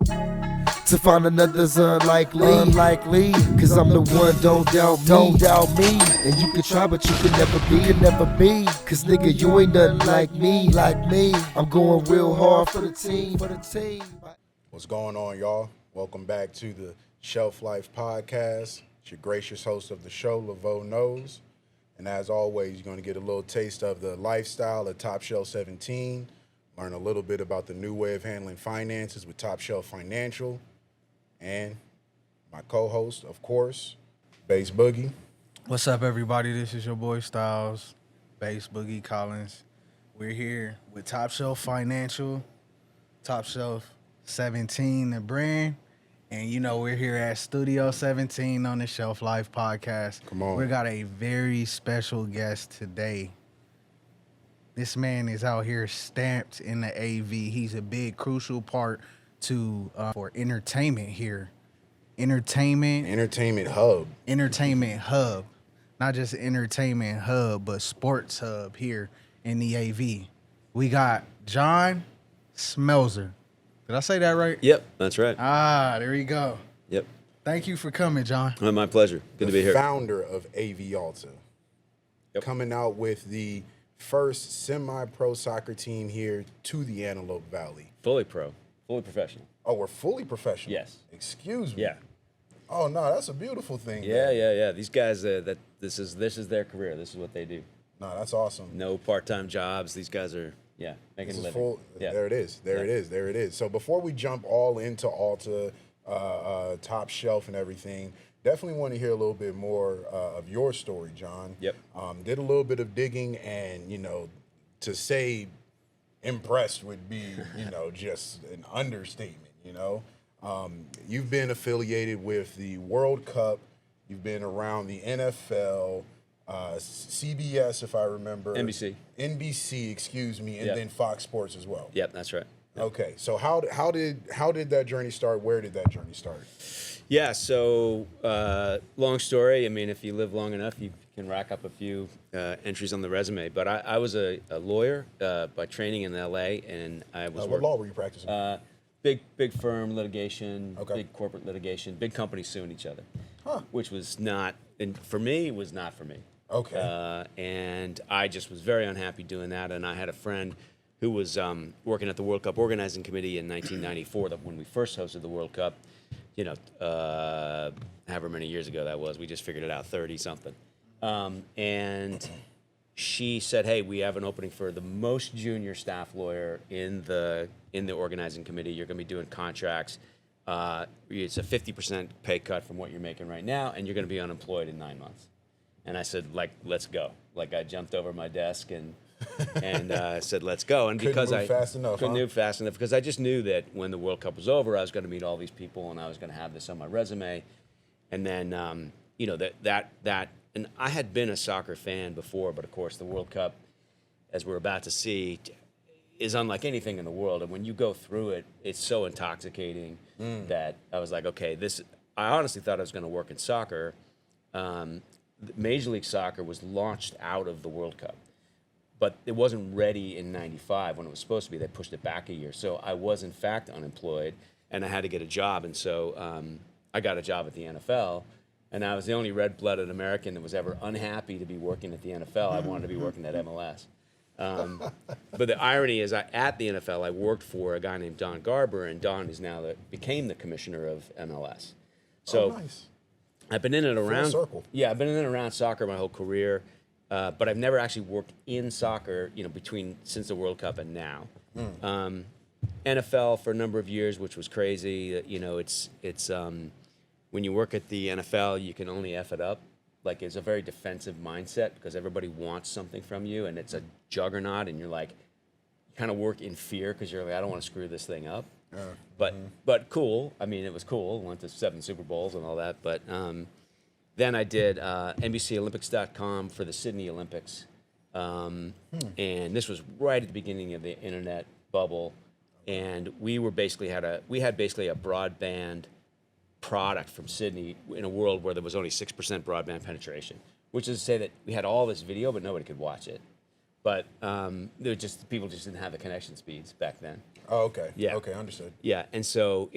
To find another's unlikely, cause I'm the one, don't doubt me. And you can try, but you can never be, cause nigga, you ain't nothing like me. I'm going real hard for the team. What's going on, y'all? Welcome back to the Shelf Life Podcast. It's your gracious host of the show, Laveau Knows. And as always, you're going to get a little taste of the lifestyle of Top Shelf 17, learn a little bit about the new way of handling finances with Top Shelf Financial, and my co-host, of course, Bass Boogie. What's up, everybody? This is your boy Styles, Bass Boogie Collins. We're here with Top Shelf Financial, Top Shelf 17, the brand. And, you know, we're here at Studio 17 on the Shelf Life Podcast. Come on. We got a very special guest today. This man is out here stamped in the AV. He's a big, crucial part to for entertainment here. Entertainment hub. Entertainment hub. Not just entertainment hub, but sports hub here in the AV. We got John Smelzer. Did I say that right? Yep, that's right. There you go. Yep. Thank you for coming, John. My pleasure. Good to be here. Founder of AV Alta. Yep. Coming out with the first semi-pro soccer team here to the Antelope Valley. Fully pro, fully professional. Oh, we're fully professional? Yes. Excuse me? Yeah. Oh, no, that's a beautiful thing. Yeah. These guys, this is their career. This is what they do. No, that's awesome. No part-time jobs. These guys are, making a living. Yeah. There it is. So before we jump all into Alta, Top Shelf and everything, definitely want to hear a little bit more of your story, John. Yep. Did a little bit of digging, and, to say impressed would be, just an understatement, You've been affiliated with the World Cup. You've been around the NFL, CBS, if I remember. NBC, excuse me, and then Fox Sports as well. Yep, that's right. Yep. Okay, so how did that journey start? Where did that journey start? Yeah, so long story. I mean, if you live long enough, you can rack up a few entries on the resume. But I was a lawyer by training in L.A., and I was what law were you practicing? Big firm litigation, okay. Big corporate litigation, big companies suing each other, huh. Which was not, and for me, was not for me. Okay. And I just was very unhappy doing that. And I had a friend who was working at the World Cup Organizing Committee in 1994, when we first hosted the World Cup. However many years ago that was, we just figured it out, 30-something. And she said, hey, we have an opening for the most junior staff lawyer in the organizing committee. You're going to be doing contracts. It's a 50% pay cut from what you're making right now, and you're going to be unemployed in 9 months. And I said, let's go. I jumped over my desk and said, let's go. And because I couldn't move fast enough, because I just knew that when the World Cup was over, I was going to meet all these people, and I was going to have this on my resume. And then, and I had been a soccer fan before, but of course the World Cup, as we're about to see, is unlike anything in the world. And when you go through it, it's so intoxicating that I was like, okay, I honestly thought I was going to work in soccer. Major League Soccer was launched out of the World Cup, but it wasn't ready in '95 when it was supposed to be. They pushed it back a year. So I was, in fact, unemployed, and I had to get a job. And so I got a job at the NFL, and I was the only red-blooded American that was ever unhappy to be working at the NFL. I wanted to be working at MLS. But the irony is, at the NFL, I worked for a guy named Don Garber, and Don is now became the commissioner of MLS. So nice. I've been in and around. Full circle. Yeah, I've been in and around soccer my whole career, but I've never actually worked in soccer. Since the World Cup and now. NFL for a number of years, which was crazy. It's when you work at the NFL, you can only F it up. It's a very defensive mindset because everybody wants something from you, and it's a juggernaut, and you kind of work in fear because you're like, I don't want to screw this thing up. But cool. I mean, it was cool. Went to 7 Super Bowls and all that. But then I did NBCOlympics.com for the Sydney Olympics. And this was right at the beginning of the internet bubble. And we had basically a broadband product from Sydney in a world where there was only 6% broadband penetration, which is to say that we had all this video, but nobody could watch it. but people just didn't have the connection speeds back then. Oh, okay. Yeah. Okay, understood. Yeah, and so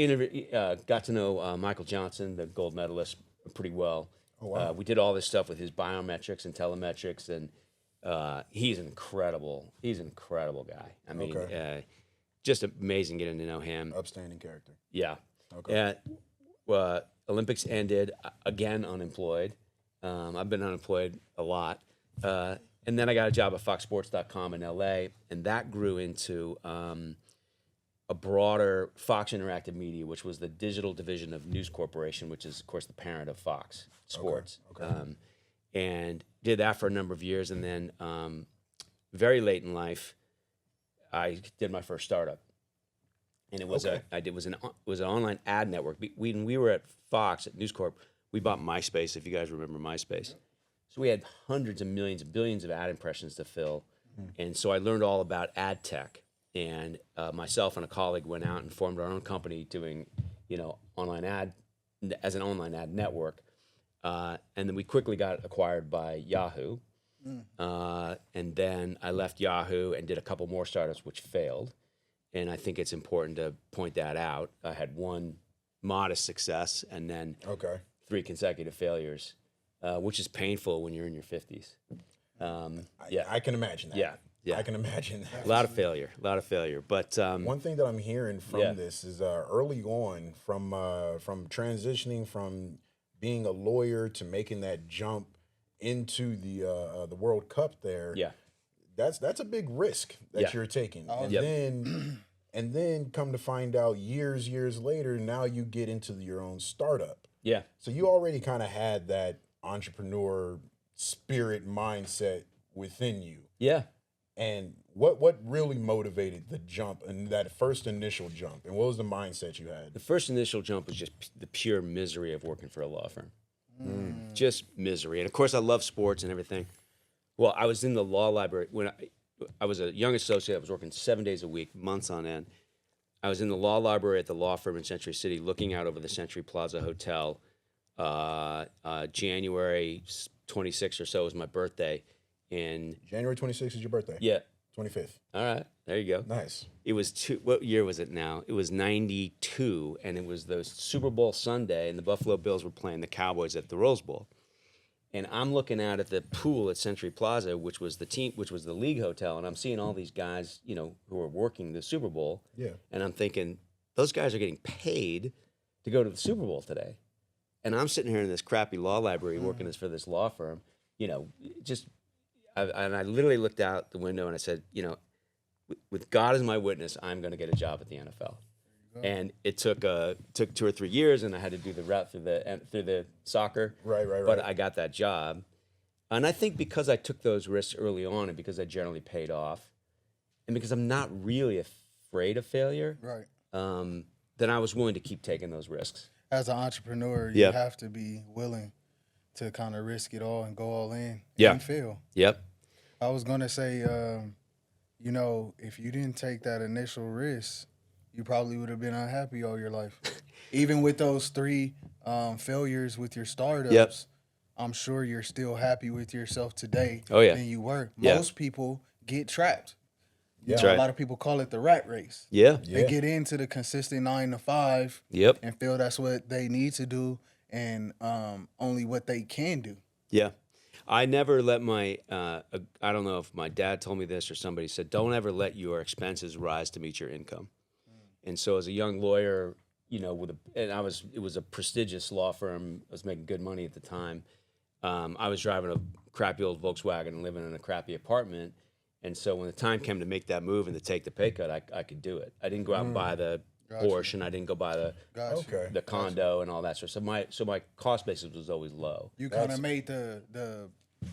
got to know Michael Johnson, the gold medalist, pretty well. Oh, wow. We did all this stuff with his biometrics and telemetrics, and he's an incredible guy. I mean, Okay. just amazing getting to know him. Upstanding character. Yeah. Okay. Olympics ended, again, unemployed. I've been unemployed a lot. And then I got a job at foxsports.com in LA, and that grew into a broader Fox Interactive Media, which was the digital division of News Corporation, which is, of course, the parent of Fox Sports. Okay. And did that for a number of years. And then very late in life, I did my first startup. And it was it was an online ad network. When we were at Fox at News Corp, we bought MySpace, if you guys remember MySpace. So we had hundreds of millions, billions of ad impressions to fill. And so I learned all about ad tech. And myself and a colleague went out and formed our own company doing, online ad as an online ad network. And then we quickly got acquired by Yahoo. And then I left Yahoo and did a couple more startups, which failed. And I think it's important to point that out. I had one modest success and then 3 consecutive failures, which is painful when you're in your 50s. I can imagine that. Yeah. I can imagine that. A lot of failure. But one thing that I'm hearing from this is early on, from transitioning from being a lawyer to making that jump into the World Cup there. Yeah. That's a big risk that you're taking. And then come to find out years later, now you get into your own startup. Yeah. So you already kind of had that entrepreneur spirit mindset within you. Yeah. And what really motivated the jump and that first initial jump? And what was the mindset you had? The first initial jump was just the pure misery of working for a law firm. Just misery. And of course, I love sports and everything. Well, I was in the law library when I was a young associate. I was working 7 days a week, months on end. I was in the law library at the law firm in Century City, looking out over the Century Plaza Hotel. January 26th or so was my birthday. And January 26th is your birthday? Yeah. 25th. All right. There you go. Nice. It was what year was it now? It was 92, and it was the Super Bowl Sunday, and the Buffalo Bills were playing the Cowboys at the Rose Bowl. And I'm looking out at the pool at Century Plaza, which was the league hotel, and I'm seeing all these guys, who are working the Super Bowl. Yeah. And I'm thinking, those guys are getting paid to go to the Super Bowl today. And I'm sitting here in this crappy law library working for this law firm, and I literally looked out the window and I said, with God as my witness, I'm going to get a job at the NFL. And it took 2 or 3 years, and I had to do the route through the soccer. Right. But I got that job, and I think because I took those risks early on, and because they generally paid off, and because I'm not really afraid of failure, Right. then I was willing to keep taking those risks. As an entrepreneur, you have to be willing to kind of risk it all and go all in and fail. Yep. I was going to say, if you didn't take that initial risk, you probably would have been unhappy all your life. Even with those 3 failures with your startups, I'm sure you're still happy with yourself today than you were. Most people get trapped. Yeah. A lot of people call it the rat race. Yeah. They get into the consistent 9 to 5 and feel that's what they need to do and only what they can do. Yeah. I never let I don't know if my dad told me this or somebody said, don't ever let your expenses rise to meet your income. And so as a young lawyer, it was a prestigious law firm. I was making good money at the time. I was driving a crappy old Volkswagen and living in a crappy apartment. And so when the time came to make that move and to take the pay cut, I could do it. I didn't go out and buy the Porsche, and I didn't go buy the condo and all that sort of stuff. So my cost basis was always low. You kind of made the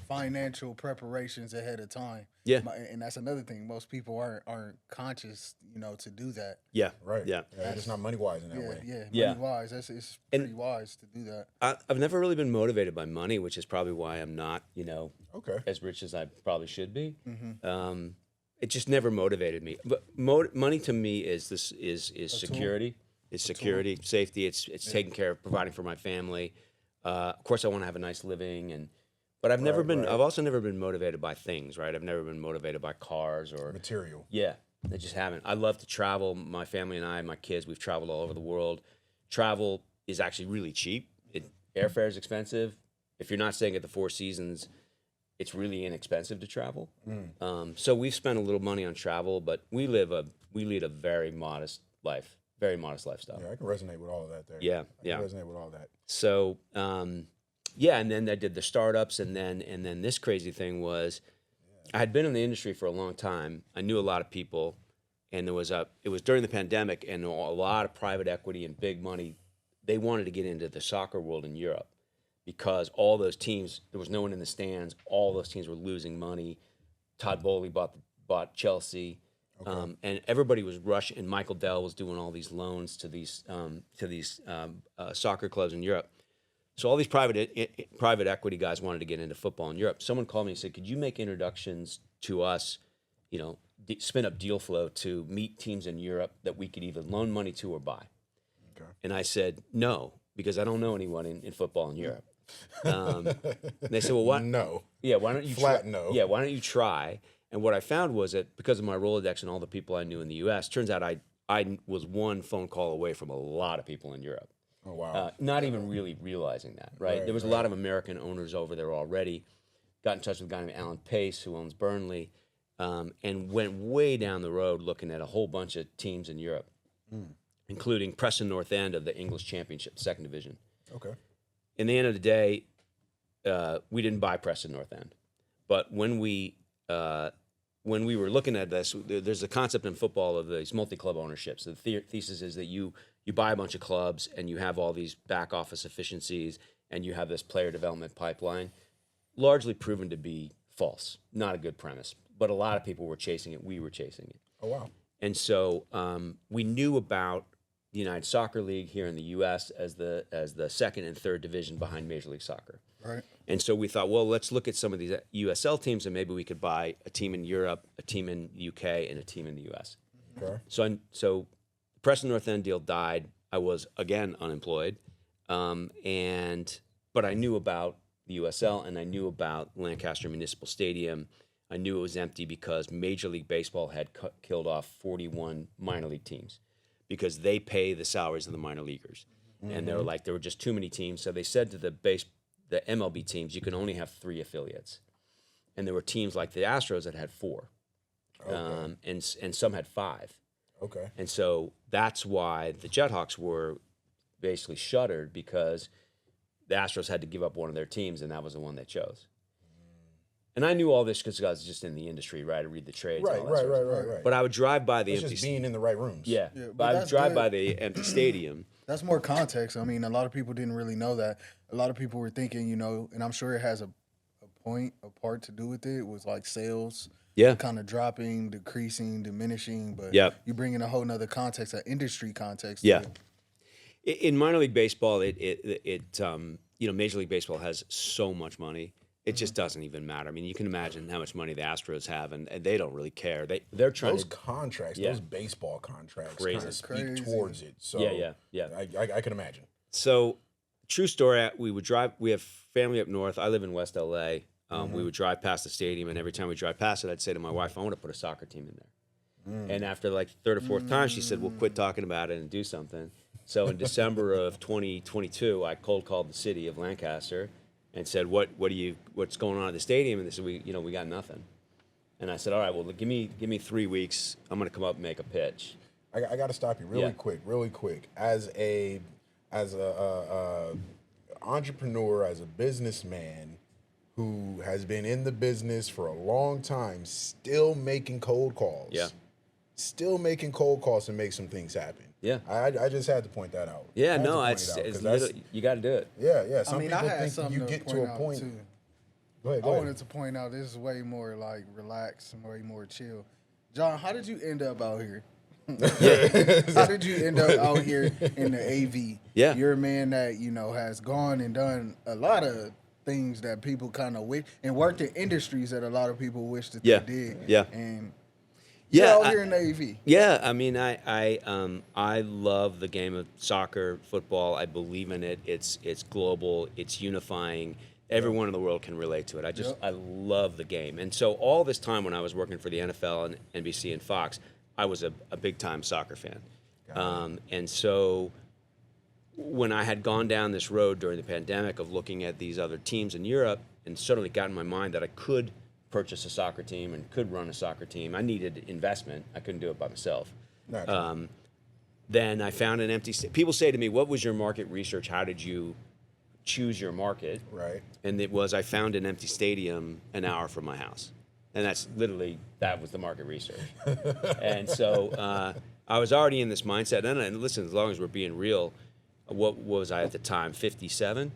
financial preparations ahead of time. Yeah. And that's another thing. Most people aren't conscious, to do that. Yeah. Right. Yeah. It's not money wise in that way. Money wise. It's pretty wise to do that. I've never really been motivated by money, which is probably why I'm not, as rich as I probably should be. Mm-hmm. It just never motivated me. But money to me is security. It's security, safety. It's taking care of, providing for my family. Of course, I want to have a nice living, But I've never been. right. I've also never been motivated by things, right? I've never been motivated by cars or Material. Yeah, I just haven't. I love to travel. My family and I, my kids, we've traveled all over the world. Travel is actually really cheap. Airfare is expensive. If you're not staying at the Four Seasons, it's really inexpensive to travel. So we've spent a little money on travel, but we lead a very modest life, very modest lifestyle. Yeah, I can resonate with all of that there. Yeah, I yeah. can resonate with all that. So yeah, and then I did the startups, and then this crazy thing was, I had been in the industry for a long time. I knew a lot of people, and it was during the pandemic, and a lot of private equity and big money, they wanted to get into the soccer world in Europe because all those teams, there was no one in the stands. All those teams were losing money. Todd Bowley bought Chelsea, and everybody was rushing. And Michael Dell was doing all these loans to these soccer clubs in Europe. So all these private equity guys wanted to get into football in Europe. Someone called me and said, "Could you make introductions to us? You know, spin up deal flow to meet teams in Europe that we could either loan money to or buy." Okay. And I said, "No, because I don't know anyone in football in Europe." And they said, "Well, what? No. Yeah, why don't you Flat no. Yeah, why don't you try?" And what I found was that because of my Rolodex and all the people I knew in the U.S., turns out I was one phone call away from a lot of people in Europe. Oh, wow. Not even really realizing that, right? There was a lot of American owners over there already. Got in touch with a guy named Alan Pace, who owns Burnley, and went way down the road looking at a whole bunch of teams in Europe, including Preston North End of the English Championship, second division. Okay. In the end of the day, we didn't buy Preston North End, but when we were looking at this, there's a concept in football of these multi-club ownerships. So the thesis is that you buy a bunch of clubs and you have all these back office efficiencies and you have this player development pipeline, largely proven to be false, not a good premise. But a lot of people were chasing it. We were chasing it. Oh, wow. And so we knew about the United Soccer League here in the U.S. as the second and third division behind Major League Soccer. Right. And so we thought, well, let's look at some of these USL teams, and maybe we could buy a team in Europe, a team in the UK, and a team in the US. Okay. So the Preston North End deal died. I was again unemployed, but I knew about the USL and I knew about Lancaster Municipal Stadium. I knew it was empty because Major League Baseball had killed off 41 minor league teams because they pay the salaries of the minor leaguers, and they were like there were just too many teams. So they said to the MLB teams, you can only have 3 affiliates. And there were teams like the Astros that had 4. Okay. And some had 5. Okay. And so that's why the Jethawks were basically shuttered because the Astros had to give up one of their teams, and that was the one they chose. And I knew all this because I was just in the industry, right? I read the trades. Right. But I would drive by the It's empty just being in the right rooms. Yeah, but but I would that's drive good. by the empty stadium. That's more context. I mean, a lot of people didn't really know that. A lot of people were thinking, and I'm sure it has a part to do with it. It was like sales. Yeah. Kind of dropping, decreasing, diminishing, but Yep. you bring in a whole nother context, an industry context. Yeah. to it. In minor league baseball, Major League Baseball has so much money. It just doesn't even matter. I mean, you can imagine how much money the Astros have, and they don't really care. They're trying Those to. contracts, Yeah. those baseball contracts, Crazy. kind of speak Crazy. towards it. So Yeah. I can imagine. So, true story. We would drive. We have family up north. I live in West LA. We would drive past the stadium, and every time we drive past it, I'd say to my wife, "I want to put a soccer team in there." And after like third or fourth time, she said, "Well, quit talking about it and do something." So in December of 2022, I cold called the city of Lancaster and said, "What's going on at the stadium?" And they said, "We got nothing." And I said, "All right, well, give me 3 weeks. I'm going to come up and make a pitch." I got to stop you really quick. As a entrepreneur, as a businessman who has been in the business for a long time, still making cold calls. Yeah. Still making cold calls to make some things happen. Yeah. I just had to point that out. Yeah, I had to no, point it's it out, 'cause you got to do it. Yeah. Some I mean, I people had think something you to get point to a out point. too. Go ahead. I wanted to point out this is way more like relaxed and way more chill. John, how did you end up out here? How did you end up out here in the AV? Yeah. You're a man that, has gone and done a lot of things that people kind of wish and worked in industries that a lot of people wish that Yeah. they did. Yeah. And Yeah, you're out here in the AV. Yeah, I mean, I love the game of soccer, football. I believe in it. It's global. It's unifying. Everyone in the world can relate to it. I love the game. And so all this time when I was working for the NFL and NBC and Fox, I was a big time soccer fan. And so when I had gone down this road during the pandemic of looking at these other teams in Europe, and suddenly got in my mind that I could purchase a soccer team and could run a soccer team, I needed investment. I couldn't do it by myself. Then I found an empty people say to me, what was your market research? How did you choose your market? Right. And it was, I found an empty stadium an hour from my house. And that was the market research. And so I was already in this mindset. And listen, as long as we're being real, what was I at the time, 57?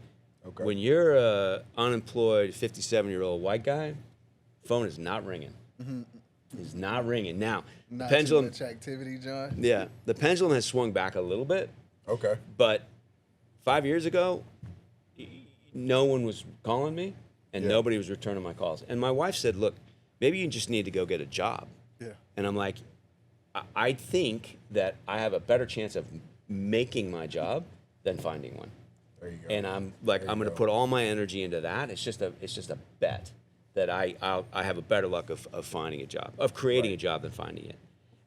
Okay. When you're an unemployed 57-year-old white guy, phone is not ringing. It's not ringing. Now, Not pendulum. too much activity, John. Yeah, the pendulum has swung back a little bit. Okay. But 5 years ago, no one was calling me, and nobody was returning my calls. And my wife said, "Look, maybe you just need to go get a job." Yeah. And I'm like, I think that I have a better chance of making my job than finding one. There you go. And I'm like, I'm going to put all my energy into that. It's just a bet that I have a better luck of finding a job, of creating a job than finding it.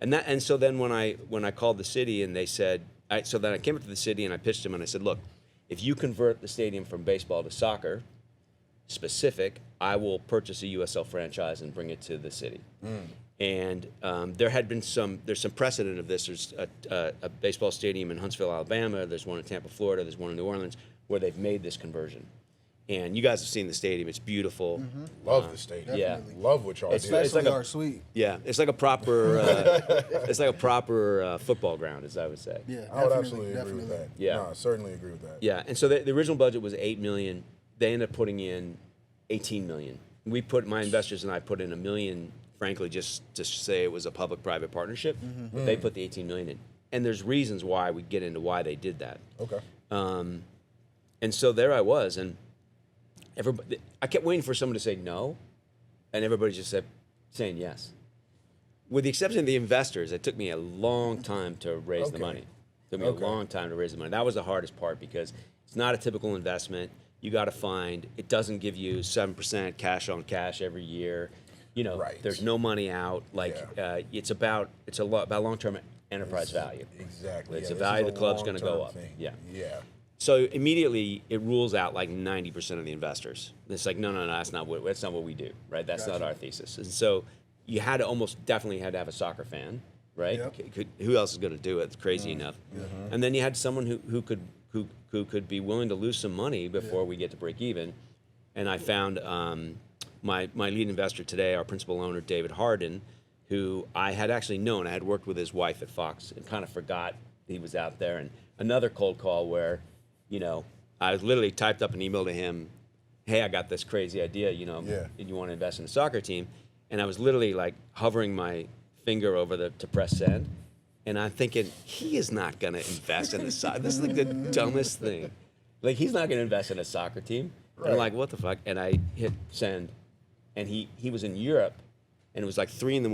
And so then when I called the city and they said, so then I came up to the city and I pitched them and I said, look, if you convert the stadium from baseball to soccer specific, I will purchase a USL franchise and bring it to the city. And there's some precedent of this. There's a baseball stadium in Huntsville, Alabama. There's one in Tampa, Florida. There's one in New Orleans where they've made this conversion. And you guys have seen the stadium. It's beautiful. Love the stadium. Yeah. Love what y'all do. Especially our suite. Yeah, it's like a proper football ground, as I would say. Yeah, I would absolutely agree with that. Yeah. No, I certainly agree with that. Yeah, and so the original budget was $8 million. They ended up putting in $18 million. My investors and I put in $1 million, frankly, just to say it was a public-private partnership. But they put the $18 million in, and there's reasons why we get into why they did that. Okay. And so there I was, and I kept waiting for someone to say no, and everybody just saying yes. With the exception of the investors, it took me a long time to raise the money. It took me a long time to raise the money. That was the hardest part because it's not a typical investment. You got to find, it doesn't give you 7% cash on cash every year. You know, there's no money out. It's about long-term enterprise value. Exactly. It's a value the club's going to go up. Thing. Yeah. Yeah. So immediately it rules out like 90% of the investors. It's like, no, that's not what we do, right? That's not our thesis. And so you definitely had to have a soccer fan, right? Yep. Who else is going to do it? It's crazy enough. And then you had someone who could be willing to lose some money before we get to break even. And I found my lead investor today, our principal owner, David Harden, who I had actually known. I had worked with his wife at Fox and kind of forgot he was out there. And another cold call where, I literally typed up an email to him, hey, I got this crazy idea, you want to invest in a soccer team? And I was literally like hovering my finger over to press send. And I'm thinking, he is not going to invest in the soccer. This is like the dumbest thing. Like, he's not going to invest in a soccer team. Right. And I'm like, what the fuck? And I hit send. And he was in Europe, and it was like 3 a.m,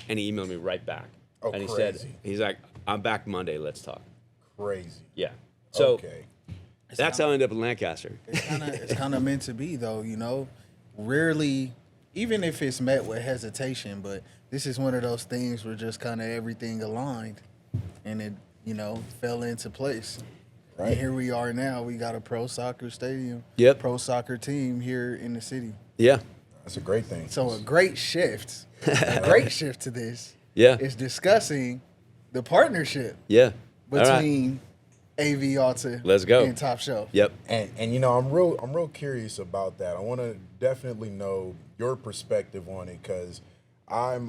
and he emailed me right back. Oh, and he crazy. said, he's like, I'm back Monday, let's talk. Crazy. Yeah. So okay. That's how I ended up in Lancaster. It's kind of meant to be, though, Rarely, even if it's met with hesitation, but this is one of those things where just kind of everything aligned, and it, fell into place. Right. And here we are now. We got a pro soccer stadium, pro soccer team here in the city. Yeah. That's a great thing. So a great shift to this is discussing the partnership between AV Alta and Top Shelf. Yep. And I'm real curious about that. I want to definitely know your perspective on it because I'm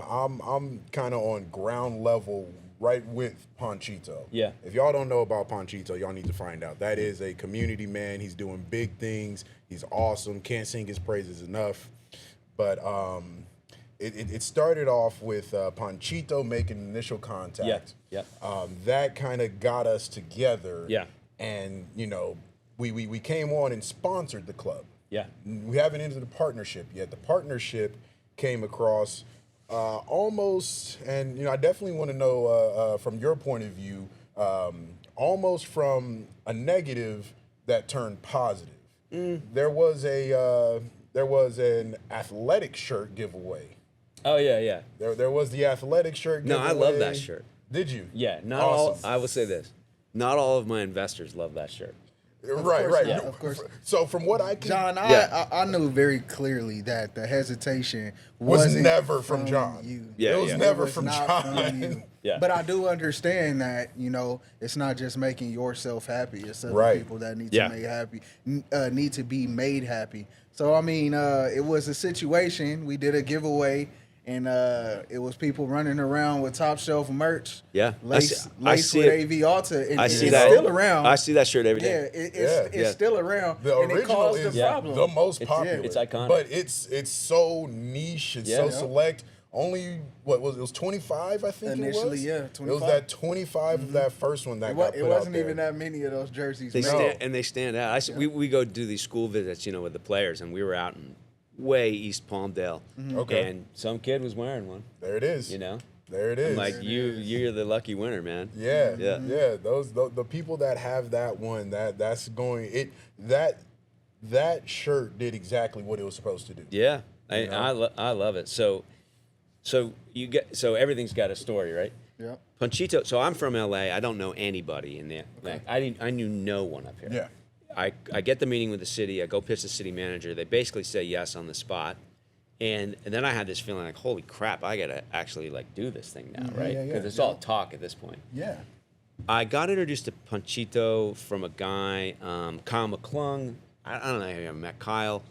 kind of on ground level right with Panchito. Yeah. If y'all don't know about Panchito, y'all need to find out. That is a community man. He's doing big things. He's awesome. Can't sing his praises enough. But it started off with Panchito making initial contact. Yeah. That kind of got us together. Yeah. And, we came on and sponsored the club. Yeah. We haven't entered the partnership yet. The partnership came across almost, and, I definitely want to know from your point of view, almost from a negative that turned positive. there was an athletic shirt giveaway. Oh yeah. There was the athletic shirt No, giveaway. I love that shirt. Did you? Yeah, not Awesome. all. I will say this: not all of my investors love that shirt. Right. not, of course. So from what I can, John, Yeah. I knew very clearly that the hesitation was wasn't never from John. You. Yeah, it was yeah. never It was from not John. from you. Yeah. But I do understand that, it's not just making yourself happy. It's other Right. people that need Yeah. to make happy, need to be made happy. So, I mean, it was a situation. We did a giveaway, and it was people running around with top shelf merch. Yeah. Laced I see with it. AV Alta. And I see it's that. still around. I see that shirt every Yeah, day. it's Yeah. still around. The and it original caused is the problem. the most It's- popular. it's iconic. But it's so niche. It's so Yeah. select. Only it was 25, I think Initially, it was. yeah, It was 25. that 25 of that first one that got put It out wasn't there. even that many of those jerseys. They made. they stand out. We go do these school visits, with the players, and we were out in way East Palmdale, Okay. and some kid was wearing one. There it is. There it is. I'm like, you're the lucky winner, man. Yeah, Yeah. yeah. Those the people that have that one, that's going it that shirt did exactly what it was supposed to do. Yeah, I love it. So everything's got a story, right? Yeah. Panchito. So I'm from LA. I don't know anybody in there. Like, I knew no one up here. Yeah. I get the meeting with the city. I go pitch the city manager. They basically say yes on the spot. And then I had this feeling like, holy crap, I gotta actually do this thing now, right? yeah, Because it's all talk at this point. Yeah. I got introduced to Panchito from a guy, Kyle McClung. I don't know if you ever met Kyle.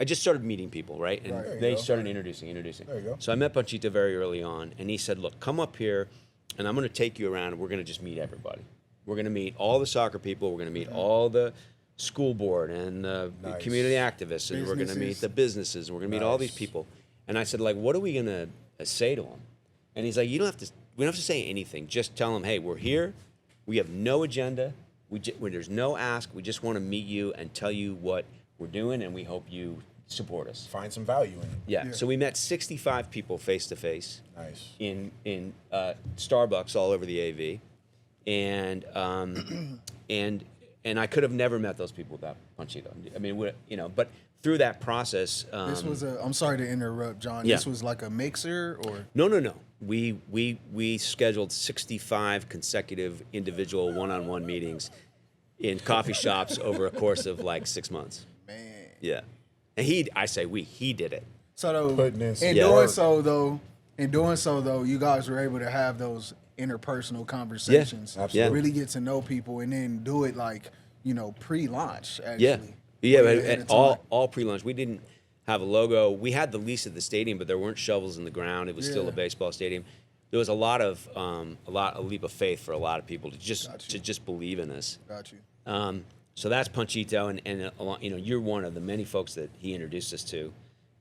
I just started meeting people, right? And There you they go. started introducing. There you go. So I met Panchito very early on, and he said, look, come up here, and I'm going to take you around, and we're going to just meet everybody. We're going to meet all the soccer people. We're going to meet all the school board and Nice. community activists, and we're going to meet Businesses. the businesses, and we're going to meet all these Nice. people. And I said, what are we going to say to them? And he's like, we don't have to say anything. Just tell them, hey, we're here. We have no agenda. There's no ask. We just want to meet you and tell you what we're doing, and we hope you support us. Find some value in it. Yeah. So we met 65 people face to face Nice. in Starbucks all over the AV, and I could have never met those people without Panchito. I mean, but through that process, This was I'm sorry to interrupt, John. Yeah. This was like a mixer or no. We scheduled 65 consecutive individual one-on-one meetings in coffee shops over a course of 6 months. man. Yeah, and he did it. So though, Putting in some in work. doing so though, you guys were able to have those interpersonal conversations. absolutely. Really get to know people and then do it pre-launch. Actually. Yeah, Way but ahead of all time. pre-launch. We didn't have a logo. We had the lease at the stadium, but there weren't shovels in the ground. It was still Yeah. a baseball stadium. There was a leap of faith for a lot of people to just believe in us. Got you. So that's Panchito, and you're one of the many folks that he introduced us to.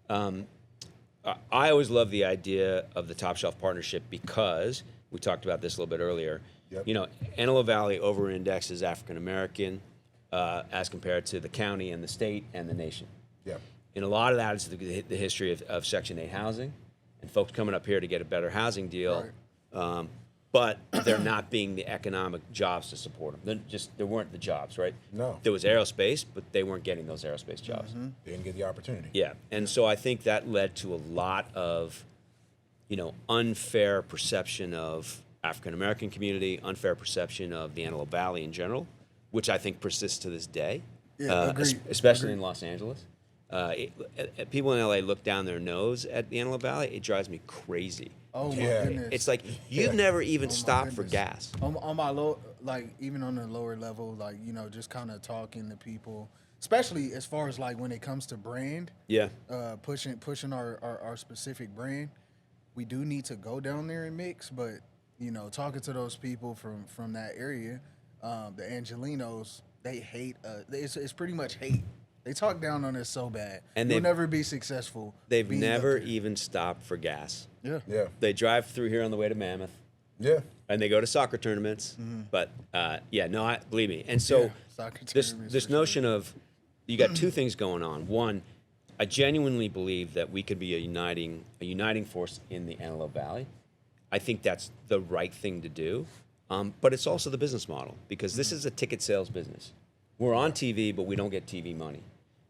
I always love the idea of the Top Shelf partnership because we talked about this a little bit earlier. Yep. Antelope Valley over-indexes African American as compared to the county and the state and the nation. Yeah. And a lot of that is the history of Section 8 housing and folks coming up here to get a better housing deal. Right. But there not being the economic jobs to support them. There weren't the jobs, right? No. There was aerospace, but they weren't getting those aerospace jobs. They didn't get the opportunity. Yeah. And so I think that led to a lot of, unfair perception of African American community, unfair perception of the Antelope Valley in general, which I think persists to this day. Yeah, agreed. Especially in Los Angeles. People in LA look down their nose at the Antelope Valley. It drives me crazy. Oh my Yeah. goodness. It's like you've never even Oh, my stopped for goodness. gas. On my low, even on the lower level, just kind of talking to people, especially as far as when it comes to brand, Yeah. pushing our specific brand. We do need to go down there and mix, but talking to those people from that area, the Angelinos, they hate. It's pretty much hate. They talk down on us so bad. And You'll they've- never be successful. They've being up never there. even stopped for gas. Yeah. Yeah. They drive through here on the way to Mammoth, Yeah. and they go to soccer tournaments. But believe me. And so Yeah, soccer this tournaments this for sure. notion of you got two things going on. One, I genuinely believe that we could be a uniting force in the Antelope Valley. I think that's the right thing to do. But it's also the business model because this is a ticket sales business. We're on TV, but we don't get TV money.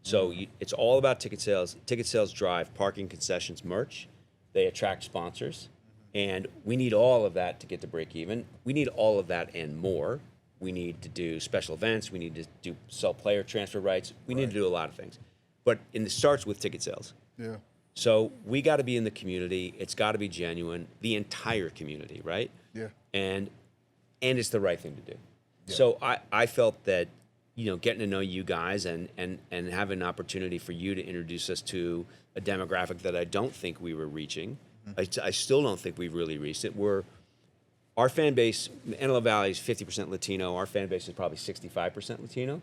So it's all about ticket sales. Ticket sales drive parking, concessions, merch. They attract sponsors. And we need all of that to get to break even. We need all of that and more. We need to do special events. We need to sell player transfer rights. We need to do a lot of things. But it starts with ticket sales. Yeah. So we got to be in the community. It's got to be genuine. The entire community, right? Yeah. And it's the right thing to do. Yeah. So I felt that, getting to know you guys and having an opportunity for you to introduce us to a demographic that I don't think we were reaching. I still don't think we've really reached it. Our fan base, Antelope Valley is 50% Latino. Our fan base is probably 65% Latino,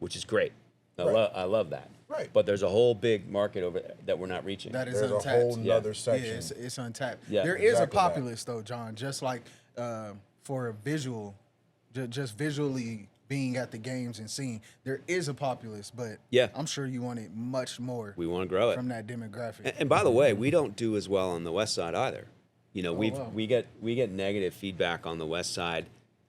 which is great. I love that. Right. But there's a whole big market over there that we're not reaching. That is There's untapped. a whole nother Yeah, section. it's untapped. Yeah, There is a exactly that. populace though, John. Just like for a visual, just visually being at the games and seeing, there is a populace, but Yeah. I'm sure you want it much more We want to grow it. from that demographic. And by the way, we don't do as well on the west side either. wow. we get negative feedback on the west side.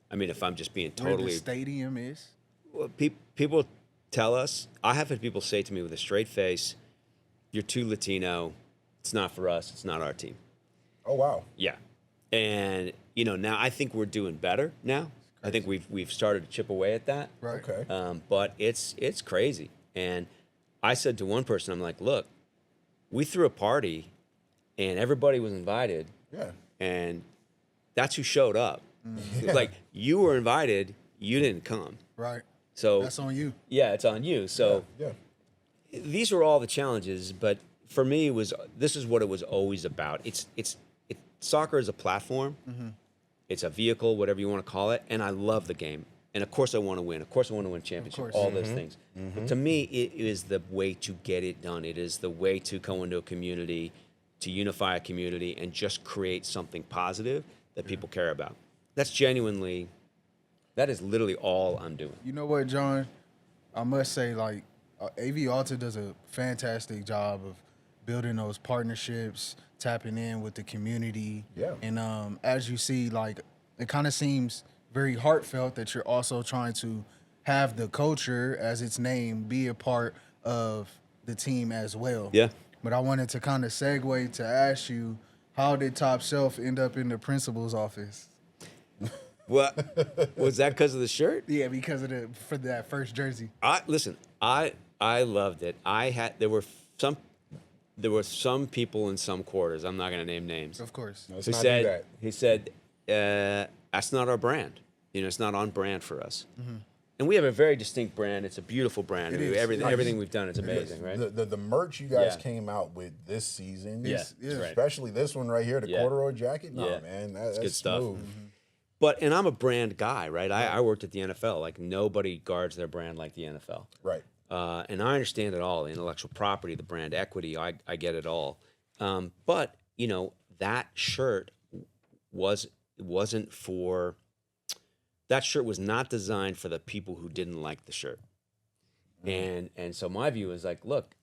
I mean, if I'm just being Where the totally, stadium is. well, people tell us. I have had people say to me with a straight face, "You're too Latino. It's not for us. It's not our team." Oh, wow. Yeah, and now I think we're doing better now. I think we've started to chip away at that. Right. Okay. But it's crazy. And I said to one person, I'm like, look, we threw a party and everybody was invited. Yeah. And that's who showed up. Like, you were invited, you didn't come. Right. So That's on you. yeah, it's on you. So Yeah. these were all the challenges, but for me, this is what it was always about. Soccer is a platform. It's a vehicle, whatever you want to call it, and I love the game. And of course I want to win. Of course I want to win championship, course. all those things. But to me, it is the way to get it done. It is the way to go into a community, to unify a community, and just create something positive that people care about. That is literally all I'm doing. You know what, John? I must say, AV Alta does a fantastic job of building those partnerships, tapping in with the community. Yeah. And as you see, it kind of seems very heartfelt that you're also trying to have the culture, as its name, be a part of the team as well. Yeah. But I wanted to kind of segue to ask you, how did Top Shelf end up in the principal's office? Well, was that because of the shirt? Yeah, because of for that first jersey. I loved it. There were some people in some quarters, I'm not going to name names, Of course. Let's who not do said, that. he said, that's not our brand. It's not on brand for us. And we have a very distinct brand. It's a beautiful brand. It is. Everything we've done is amazing, right? The merch you guys Yeah. came out with this season, Yeah, yeah. right. especially this one right here, the Yeah. corduroy jacket. No, Yeah. man, It's that's good stuff. smooth. And I'm a brand guy, right? I worked at the NFL. Like, nobody guards their brand like the NFL. Right. And I understand it all, the intellectual property, the brand equity, I get it all. But, that shirt that shirt was not designed for the people who didn't like the shirt. And so my view is like, look,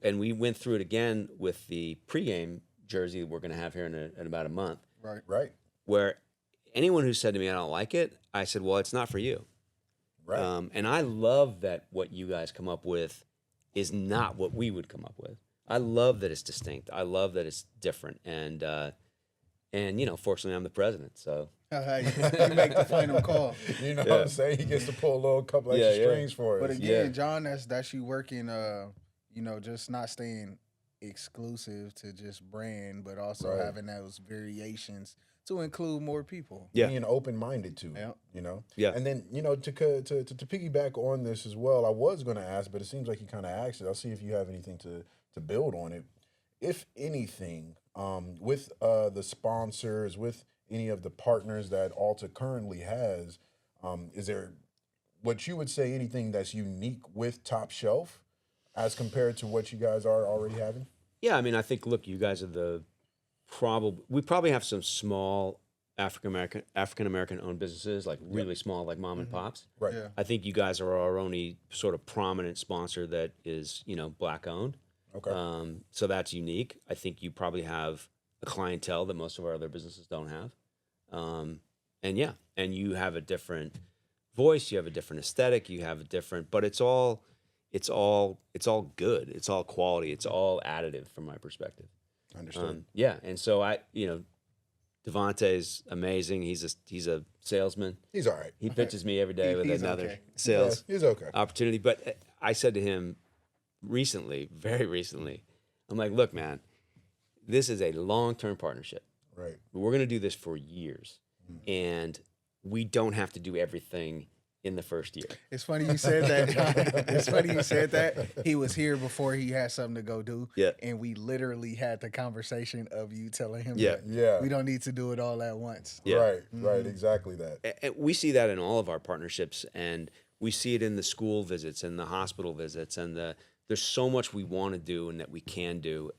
and we went through it again with the pregame jersey that we're going to have here in about a month, Right. Right. where anyone who said to me, I don't like it, I said, well, it's not for you. Right. And I love that what you guys come up with is not what we would come up with. I love that it's distinct. I love that it's different. And fortunately, I'm the president. So You make the final call. You know what I'm saying? He gets to pull a little couple extra Yeah. strings for us. But again, Yeah. John, that's you working, just not staying exclusive to just brand, but also Right. having those variations to include more people. Yeah. Being open-minded too. Yeah. Yeah. And then to piggyback on this as well, I was going to ask, but it seems like you kind of asked it. I'll see if you have anything to build on it. If anything, with the sponsors, with any of the partners that Alta currently has, is there what you would say anything that's unique with Top Shelf as compared to what you guys are already having? Yeah, I mean, I think, look, you guys are we probably have some small African American owned businesses, like really small, like mom and pops. Right. Yeah. I think you guys are our only sort of prominent sponsor that is, Black owned. Okay. So that's unique. I think you probably have a clientele that most of our other businesses don't have. And you have a different voice, you have a different aesthetic, you have a different, but it's all good. It's all quality. It's all additive from my perspective. Understood. Yeah, and so Devontae's amazing. He's a salesman. He's all right. He pitches me every day with He's another okay. sales Yeah, he's okay. opportunity. But I said to him recently, very recently, I'm like, look, man, this is a long-term partnership. Right. We're going to do this for years, and we don't have to do everything in the first year. It's funny you said that. It's funny you said that. He was here before he had something to go do. Yeah. And we literally had the conversation of you telling him Yeah. that Yeah. we don't need to do it all at once. Yeah. Right. Right. Exactly that. And we see that in all of our partnerships, and we see it in the school visits and the hospital visits, and there's so much we want to do and that we can do,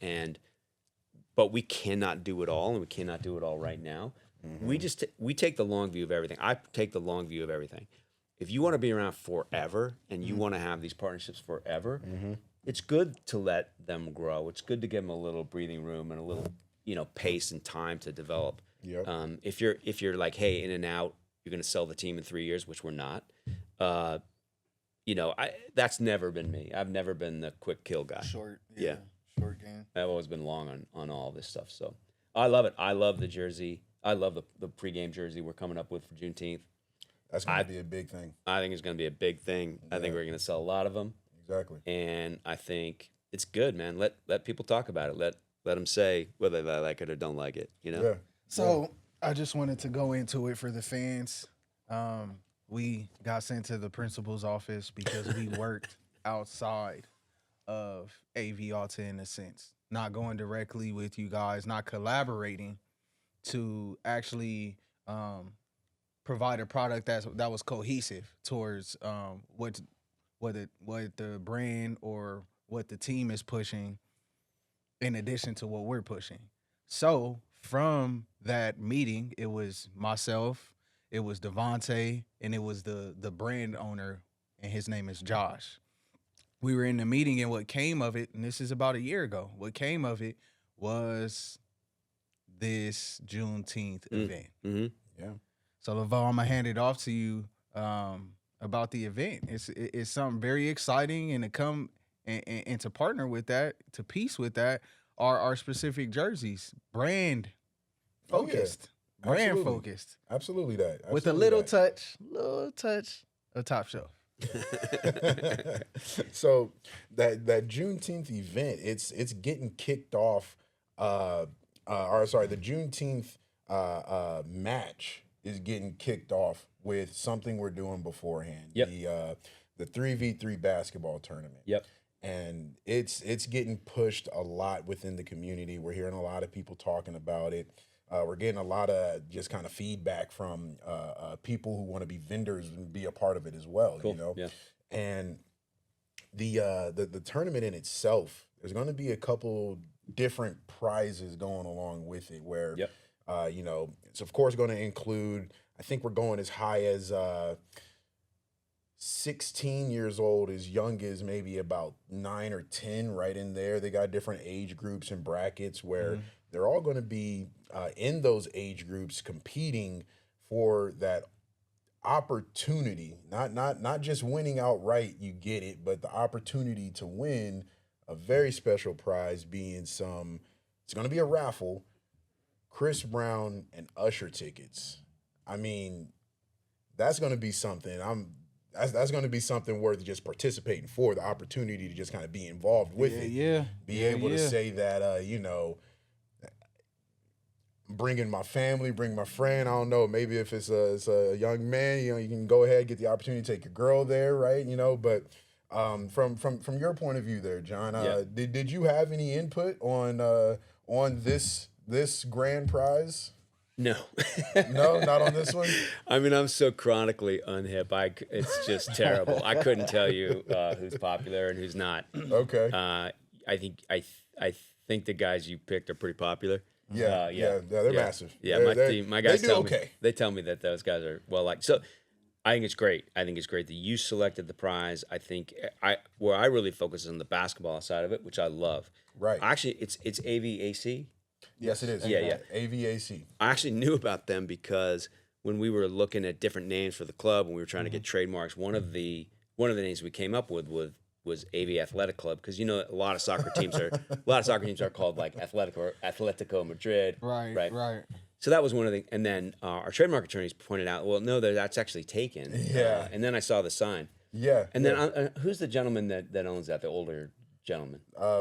but we cannot do it all, and we cannot do it all right now. We take the long view of everything. I take the long view of everything. If you want to be around forever and you want to have these partnerships forever, it's good to let them grow. It's good to give them a little breathing room and a little, pace and time to develop. Yep. If you're like, hey, in and out, you're going to sell the team in 3 years, which we're not. That's never been me. I've never been the quick kill guy. Short. Yeah. Short game. I've always been long on all this stuff. So I love it. I love the jersey. I love the pregame jersey we're coming up with for Juneteenth. That's going to be a big thing. I think it's going to be a big thing. I think we're going to sell a lot of them. Exactly. And I think it's good, man. Let people talk about it. Let them say whether they like it or don't like it. Yeah. So I just wanted to go into it for the fans. We got sent to the principal's office because we worked outside of AV Alta in a sense, not going directly with you guys, not collaborating to actually provide a product that was cohesive towards what the brand or what the team is pushing, in addition to what we're pushing. So from that meeting, it was myself, it was Devontae, and it was the brand owner, and his name is Josh. We were in the meeting, and what came of it, and this is about a year ago, what came of it was this Juneteenth event. Mm-hmm. Yeah. So, LaVo, I'm going to hand it off to you about the event. It's something very exciting, and to come and to partner with that, to piece with that, are our specific jerseys, brand focused. Brand Absolutely. focused. Absolutely that. With a little touch of Top Shelf. So that Juneteenth event, it's getting kicked off. The Juneteenth match is getting kicked off with something we're doing beforehand. Yep. The 3v3 basketball tournament. Yep. And it's getting pushed a lot within the community. We're hearing a lot of people talking about it. We're getting a lot of just kind of feedback from people who want to be vendors and be a part of it as well. Cool. Yeah. And the tournament in itself, there's going to be a couple different prizes going along with it. Where, Yep. It's of course going to include. I think we're going as high as 16 years old, as young as maybe about 9 or 10, right in there. They got different age groups and brackets where they're all going to be in those age groups competing for that opportunity, not just winning outright, you get it, but the opportunity to win a very special prize being it's going to be a raffle, Chris Brown and Usher tickets. I mean, that's going to be something. That's going to be something worth just participating for, the opportunity to just kind of be involved with it. Yeah. Be able to say that, bringing my family, bring my friend. I don't know. Maybe if it's a young man, you can go ahead, get the opportunity to take your girl there, right? But from your point of view there, John, did you have any input on this grand prize? No. No, not on this one. I mean, I'm so chronically unhip. It's just terrible. I couldn't tell you who's popular and who's not. Okay. I think the guys you picked are pretty popular. Yeah, they're massive. Yeah, my guys tell me that those guys are well liked. So I think it's great. I think it's great that you selected the prize. I think where I really focus is on the basketball side of it, which I love. Right. Actually, it's AVAC. Yes, it is. Yeah. AVAC. I actually knew about them because when we were looking at different names for the club, when we were trying to get trademarks, one of the names we came up with was AV Athletic Club, because a lot of soccer teams are called like Athletic or Atletico Madrid. Right. So that was one of the, and then our trademark attorneys pointed out, well, no, that's actually taken. Yeah. And then I saw the sign. Yeah. And then who's the gentleman that owns that? The older gentleman.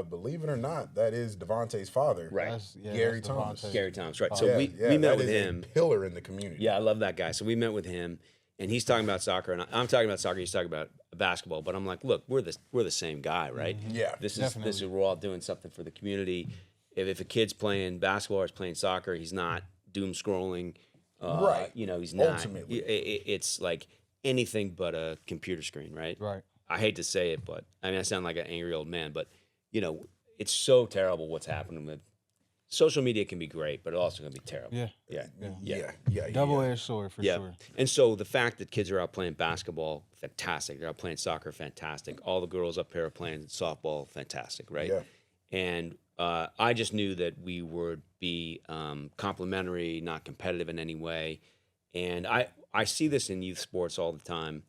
Believe it or not, that is Devontae's father. Right. Gary Thomas. Gary Thomas, right. So we met with him. A pillar in the community. Yeah, I love that guy. So we met with him, and he's talking about soccer, and I'm talking about soccer. He's talking about basketball. But I'm like, look, we're the same guy, right? Yeah, This is we're all doing something for the community. If a kid's playing basketball or is playing soccer, he's not doom scrolling. Right. He's not. Ultimately. It's like anything but a computer screen, right? Right. I hate to say it, but I sound like an angry old man, but it's so terrible what's happening with social media. Can be great, but it also can be terrible. Yeah. Double-edged sword for sure. And so the fact that kids are out playing basketball, fantastic. They're out playing soccer, fantastic. All the girls up here are playing softball, fantastic, right? Yeah. And I just knew that we would be complementary, not competitive in any way. And I see this in youth sports all the time.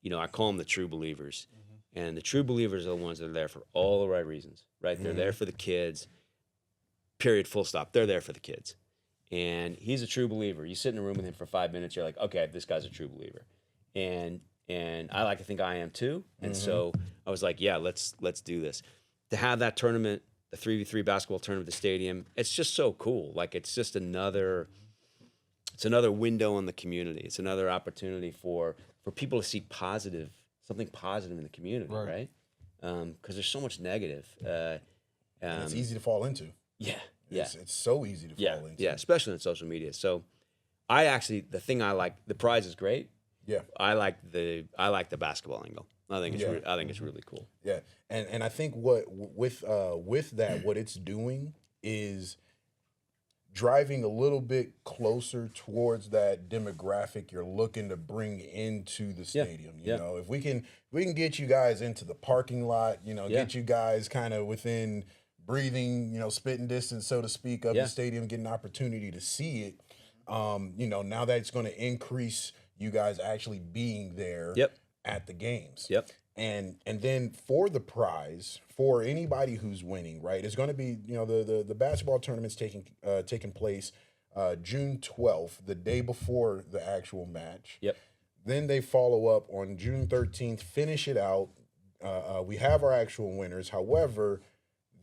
I call them the true believers. And the true believers are the ones that are there for all the right reasons, right? They're there for the kids, period, full stop. They're there for the kids. And he's a true believer. You sit in a room with him for 5 minutes, you're like, okay, this guy's a true believer. And I like to think I am too. And so I was like, yeah, let's do this. To have that tournament, the 3v3 basketball tournament at the stadium, it's just so cool. Like, it's just another window on the community. It's another opportunity for people to see something positive in the community, right? Because there's so much negative. And it's easy to fall into. Yeah. It's so easy to fall into. Yeah, especially on social media. So the thing I like, the prize is great. Yeah. I like the basketball angle. I think it's really cool. Yeah. And I think with that, what it's doing is driving a little bit closer towards that demographic you're looking to bring into the stadium. You know, if we can get you guys into the parking lot, get you guys kind of within breathing, spitting distance, so to speak, of the stadium, get an opportunity to see it. Now that's going to increase you guys actually being there at the games. Yep. And then for the prize, for anybody who's winning, right, it's going to be, the basketball tournament's taking place June 12th, the day before the actual match. Yep. Then they follow up on June 13th, finish it out. We have our actual winners. However,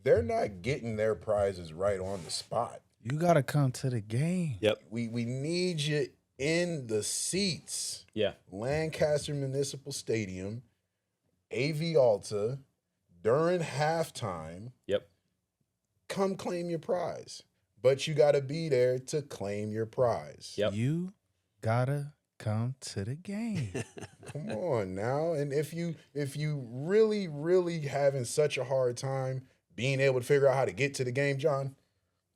they're not getting their prizes right on the spot. You got to come to the game. Yep. We need you in the seats. Yeah. Lancaster Municipal Stadium, AV Alta, during halftime. Yep. Come claim your prize. But you got to be there to claim your prize. Yep. You got to come to the game. Come on now. And if you really, really having such a hard time being able to figure out how to get to the game, John,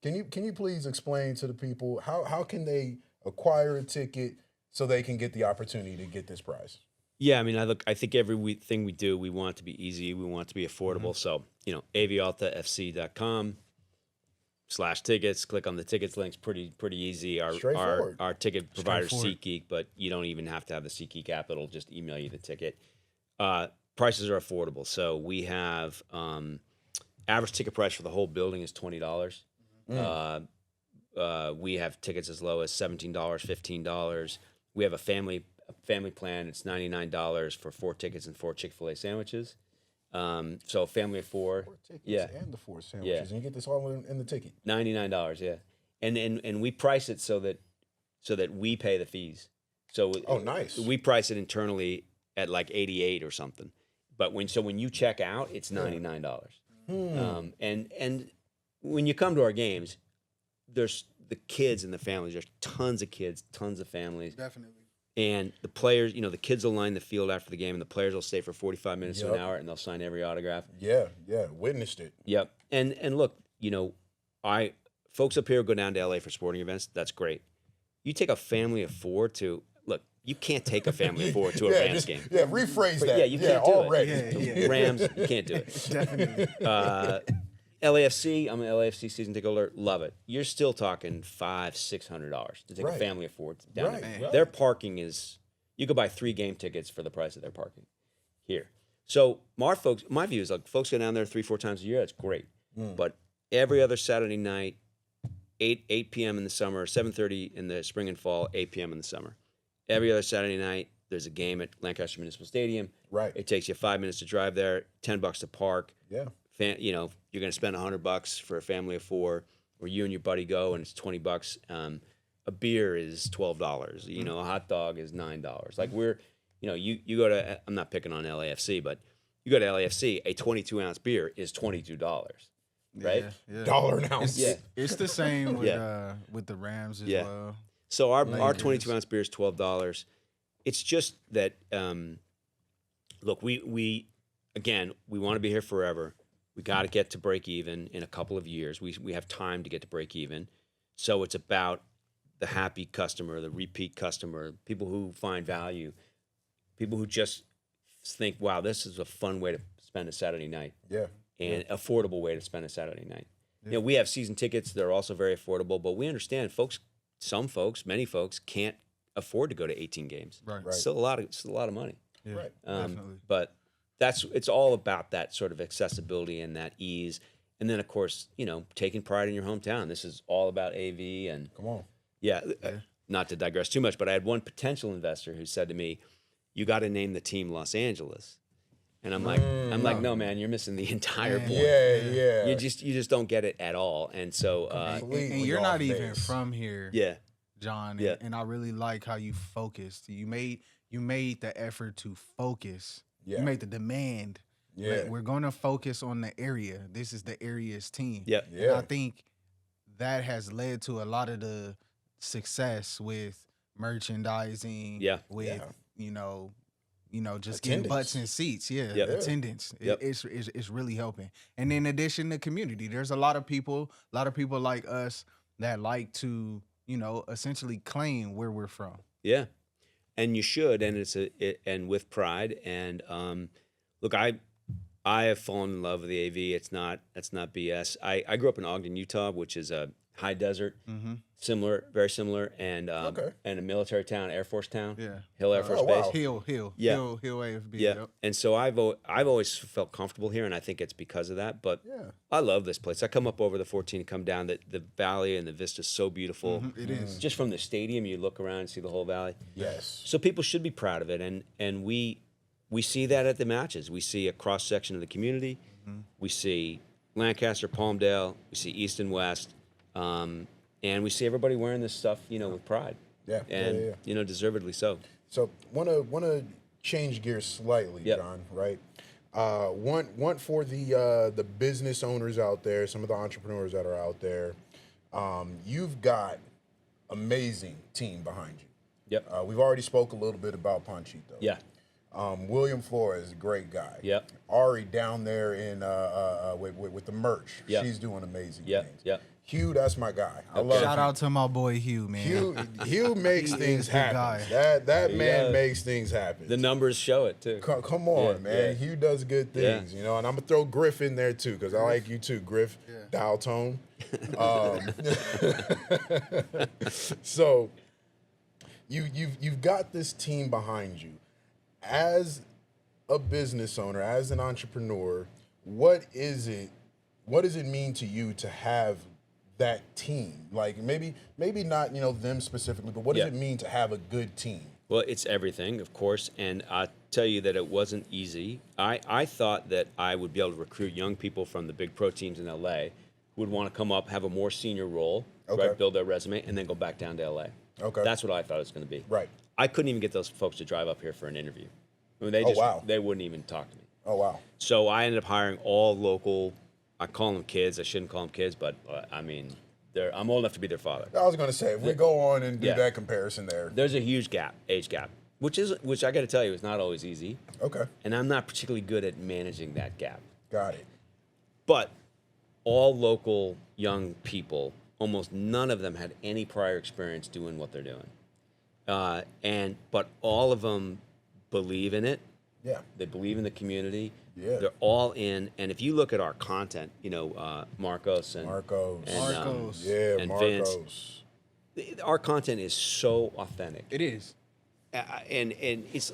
can you please explain to the people how can they acquire a ticket so they can get the opportunity to get this prize? Yeah, I think everything we do, we want it to be easy. We want it to be affordable. So, avaltafc.com/tickets. Click on the tickets links. Pretty easy. Our ticket provider SeatGeek, but you don't even have to have the SeatGeek app. It'll just email you the ticket. Prices are affordable. So we have average ticket price for the whole building is $20. We have tickets as low as $17, $15. We have a family plan. It's $99 for 4 tickets and 4 Chick-fil-A sandwiches. So a family of 4. 4 tickets and the 4 sandwiches. Yeah. And you get this all in the ticket. $99, yeah. And we price it so that we pay the fees. So nice. We price it internally at like 88 or something. But when you check out, it's $99. And when you come to our games, there's the kids and the families. There's tons of kids, tons of families. Definitely. And the players, the kids will line the field after the game, and the players will stay for 45 minutes to an hour, and they'll sign every autograph. Yeah, witnessed it. Yep. And look, folks up here go down to LA for sporting events. That's great. You take a family of 4 to look. You can't take a family of 4 to a Rams game. Yeah, rephrase that. Yeah, you can't do already. it. Rams, you can't do it. Definitely. LAFC, I'm an LAFC season ticket holder, love it. You're still talking $500-$600 to take a Right. family of four down Right, there. right. Their parking is, you could buy 3 game tickets for the price of their parking here. So my view is like folks go down there 3-4 times a year, that's great. But every other Saturday night, 8 p.m. in the summer, 7:30 in the spring and fall, 8 p.m. in the summer. Every other Saturday night, there's a game at Lancaster Municipal Stadium. Right. It takes you 5 minutes to drive there, $10 to park. Yeah. You know, you're going to spend $100 for a family of 4, or you and your buddy go and it's $20. A beer is $12. You know, a hot dog is $9. Like you go to, I'm not picking on LAFC, but you go to LAFC, a 22-ounce beer is $22. Right? Yeah. Dollar an ounce. Yeah. It's the same Yeah. with the Rams as Yeah. well. So our Lakers. 22-ounce beer is $12. It's just that, look, we want to be here forever. We got to get to break even in a couple of years. We have time to get to break even. So it's about the happy customer, the repeat customer, people who find value, people who just think, wow, this is a fun way to spend a Saturday night. Yeah. And affordable way to spend a Saturday night. You know, we have season tickets. They're also very affordable, but we understand many folks can't afford to go to 18 games. Right. Right. Still a lot of money. Yeah, Right. definitely. But it's all about that sort of accessibility and that ease. And then of course, you know, taking pride in your hometown. This is all about AV and Come on. yeah. Not to digress too much, but I had one potential investor who said to me, "You got to name the team Los Angeles." And I'm like, no, man, you're missing the entire point. Yeah. You just don't get it at all. And so, And you're not even from here, yeah, John. Yeah. And I really like how you focused. You made the effort to focus. Yeah. You made the demand. Yeah. Like, we're gonna focus on the area. This is the area's team. yeah, And I think that has led to a lot of the success with merchandising. Yeah. With Yeah. just Attendance. getting butts in seats. Yeah, Yep. attendance. Yep. It's really helping. And in addition, the community. There's a lot of people like us that like to, essentially claim where we're from. yeah. And you should, and and with pride. And look, I have fallen in love with the AV. That's not BS. I grew up in Ogden, Utah, which is a high desert, very similar, and and a military town, Air Force town, Yeah. Hill Air Force wow. Base. Hill Yeah. Hill AFB. Yeah, Yep. and so I've always felt comfortable here, and I think it's because of that. But Yeah. I love this place. I come up over the 14 and come down. The valley and the vista is so beautiful. It is. Just from the stadium, you look around and see the whole valley. Yes. So people should be proud of it, and we see that at the matches. We see a cross section of the community. We see Lancaster, Palmdale. We see East and West, and we see everybody wearing this stuff, with pride. Yeah. And Yeah. deservedly so. So wanna change gears slightly, Yep. John. Right. Want for the business owners out there, some of the entrepreneurs that are out there. You've got amazing team behind you. Yep. We've already spoke a little bit about Panchito. Yeah. William Flores, a great guy. Yep. Ari down there in with the merch. Yep. She's doing amazing Yep. things. Yep. Hugh, that's my guy. I love Shout Hugh. out to my boy Hugh, man. Hugh makes He things is the happen. guy. That He man does. makes things happen. The numbers show it too. Come on, Yeah, man. yeah. Hugh does good Yeah. things, and I'm gonna throw Griff in there too because I like you too, Griff. Dial tone. So you've got this team behind you. As a business owner, as an entrepreneur, what does it mean to you to have that team? Like maybe not them specifically, but what does Yeah. it mean to have a good team? Well, it's everything, of course, and I'll tell you that it wasn't easy. I thought that I would be able to recruit young people from the big pro teams in LA who would want to come up, have a more senior role, Okay. right, build their resume, and then go back down to LA. Okay. That's what I thought it was going to be. Right. I couldn't even get those folks to drive up here for an interview. I mean, they wouldn't even talk to me. Oh wow. So I ended up hiring all local. I call them kids. I shouldn't call them kids, but I'm old enough to be their father. I was gonna say if we go on and do Yeah. that comparison there. There's a huge age gap, which I got to tell you is not always easy, Okay. and I'm not particularly good at managing that gap. Got it. But all local young people, almost none of them had any prior experience doing what they're doing, but all of them believe in it, Yeah. They believe in the community. Yeah. They're all in. And if you look at our content, you know, Marcos and Marcos. Marcos. and Marcos. Vince, our content is so authentic. It is. And it's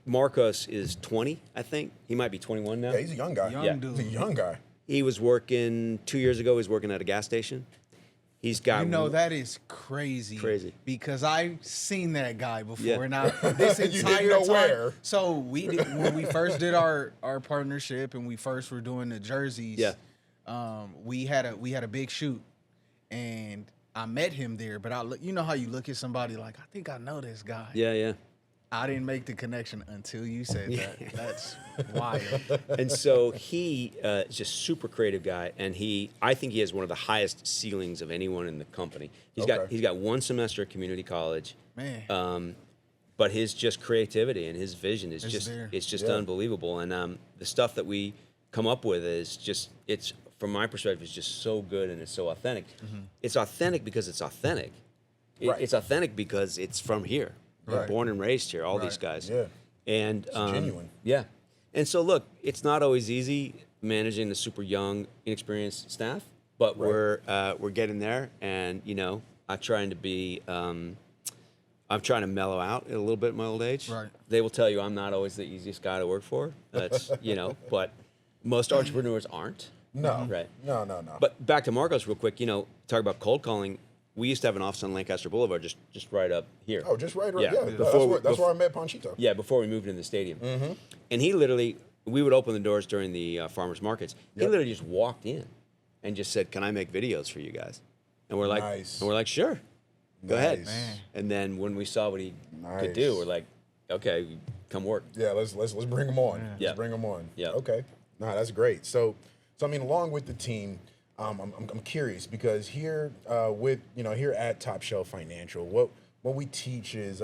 Marcos is 20, I think. He might be 21 now. Yeah, he's a young guy. Young dude. He's a young guy. He was working 2 years ago. He was working at a gas station. He's got That is crazy. Crazy. Because I've seen that guy before. Yeah. And this You didn't entire know time. where. So when we first did our partnership and we first were doing the jerseys, we had a big shoot, and I met him there. But you know how you look at somebody like, I think I know this guy. Yeah. I didn't make the connection until you said that. That's wild. And so he is just super creative guy, and I think he has one of the highest ceilings of anyone in the company. He's got one semester at community college, Man. but his just creativity and his vision is It's just Yeah. unbelievable. And the stuff that we come up with is just it's from my perspective is just so good and it's so authentic. It's authentic because it's authentic. Right. It's authentic because it's from here. We're Right. born and raised here. All these guys. Yeah. And genuine. Yeah. And so look, it's not always easy managing the super young, inexperienced staff, but we're getting there. And you know, I'm trying to mellow out a little bit in my old age. Right. They will tell you I'm not always the easiest guy to work for. That's but most entrepreneurs aren't. No. Right. No. But back to Marcos real quick. You know, talk about cold calling. We used to have an office on Lancaster Boulevard, just right up here. Oh, just right. Yeah. Yeah. That's where I met Panchito. Yeah, before we moved into the stadium. And he literally, we would open the doors during the farmers markets. He Yep. literally just walked in and just said, "Can I make videos for you guys?" And we're like, Nice. "Sure, go ahead." Nice. Man. And then when we saw what he could Nice. do, we're like, "Okay, come work." Yeah, let's bring them on. Yeah. Let's bring them on. Yeah. Okay. Nah, that's great. So I mean, along with the team, I'm curious because here here at Top Shelf Financial, what we teach is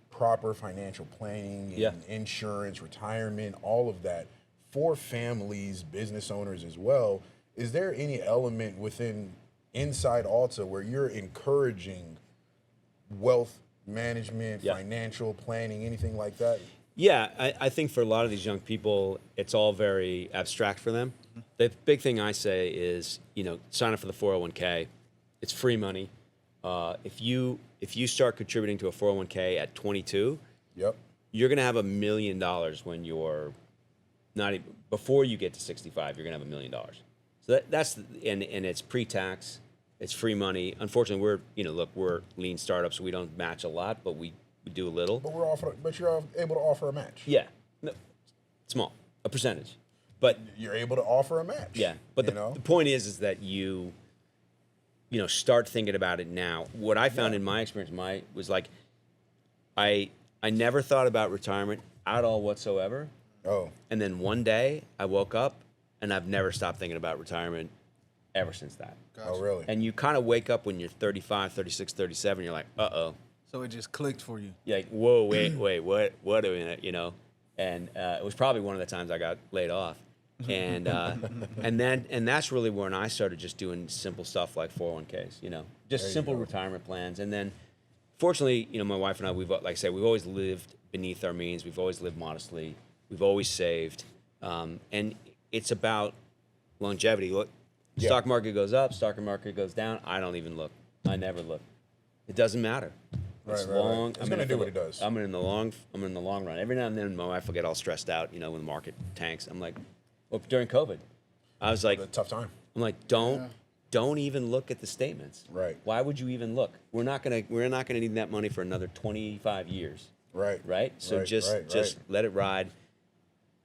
proper financial planning and insurance, retirement, all of that for families, business owners as well. Is there any element inside Alta where you're encouraging wealth management, financial planning, anything like that? Yeah, I think for a lot of these young people, it's all very abstract for them. The big thing I say is, sign up for the 401k. It's free money. If you start contributing to a 401k at 22, Yep. you're going to have $1 million when you're not even, before you get to 65. You're going to have $1 million. So that's and it's pre-tax. It's free money. Unfortunately, we're lean startups, so we don't match a lot, but we do a little. But you're able to offer a match. Yeah, no, small, a percentage, but You're able to offer a match. yeah. But the point is that you start thinking about it now. What I found in my experience, was like, I never thought about retirement at all whatsoever. Oh. And then one day I woke up and I've never stopped thinking about retirement ever since that. Oh, really? And you kind of wake up when you're 35, 36, 37, you're like, uh-oh. So it just clicked for you. You're like, whoa, wait, what a minute, And it was probably one of the times I got laid off. And and that's really when I started just doing simple stuff like 401ks, just simple retirement plans. And then fortunately, my wife and I, we've always lived beneath our means. We've always lived modestly. We've always saved. And it's about longevity. Look, stock market goes up, stock market goes down. I don't even look. I never look. It doesn't matter. It's long. It's going to do what it does. I'm in the long run. Every now and then, my wife will get all stressed out. When the market tanks, I'm like, well, during COVID, I was like, A tough time. I'm like, don't even look at the statements. Right. Why would you even look? We're not gonna need that money for another 25 years. Right. Right. So Right, just right. let it ride.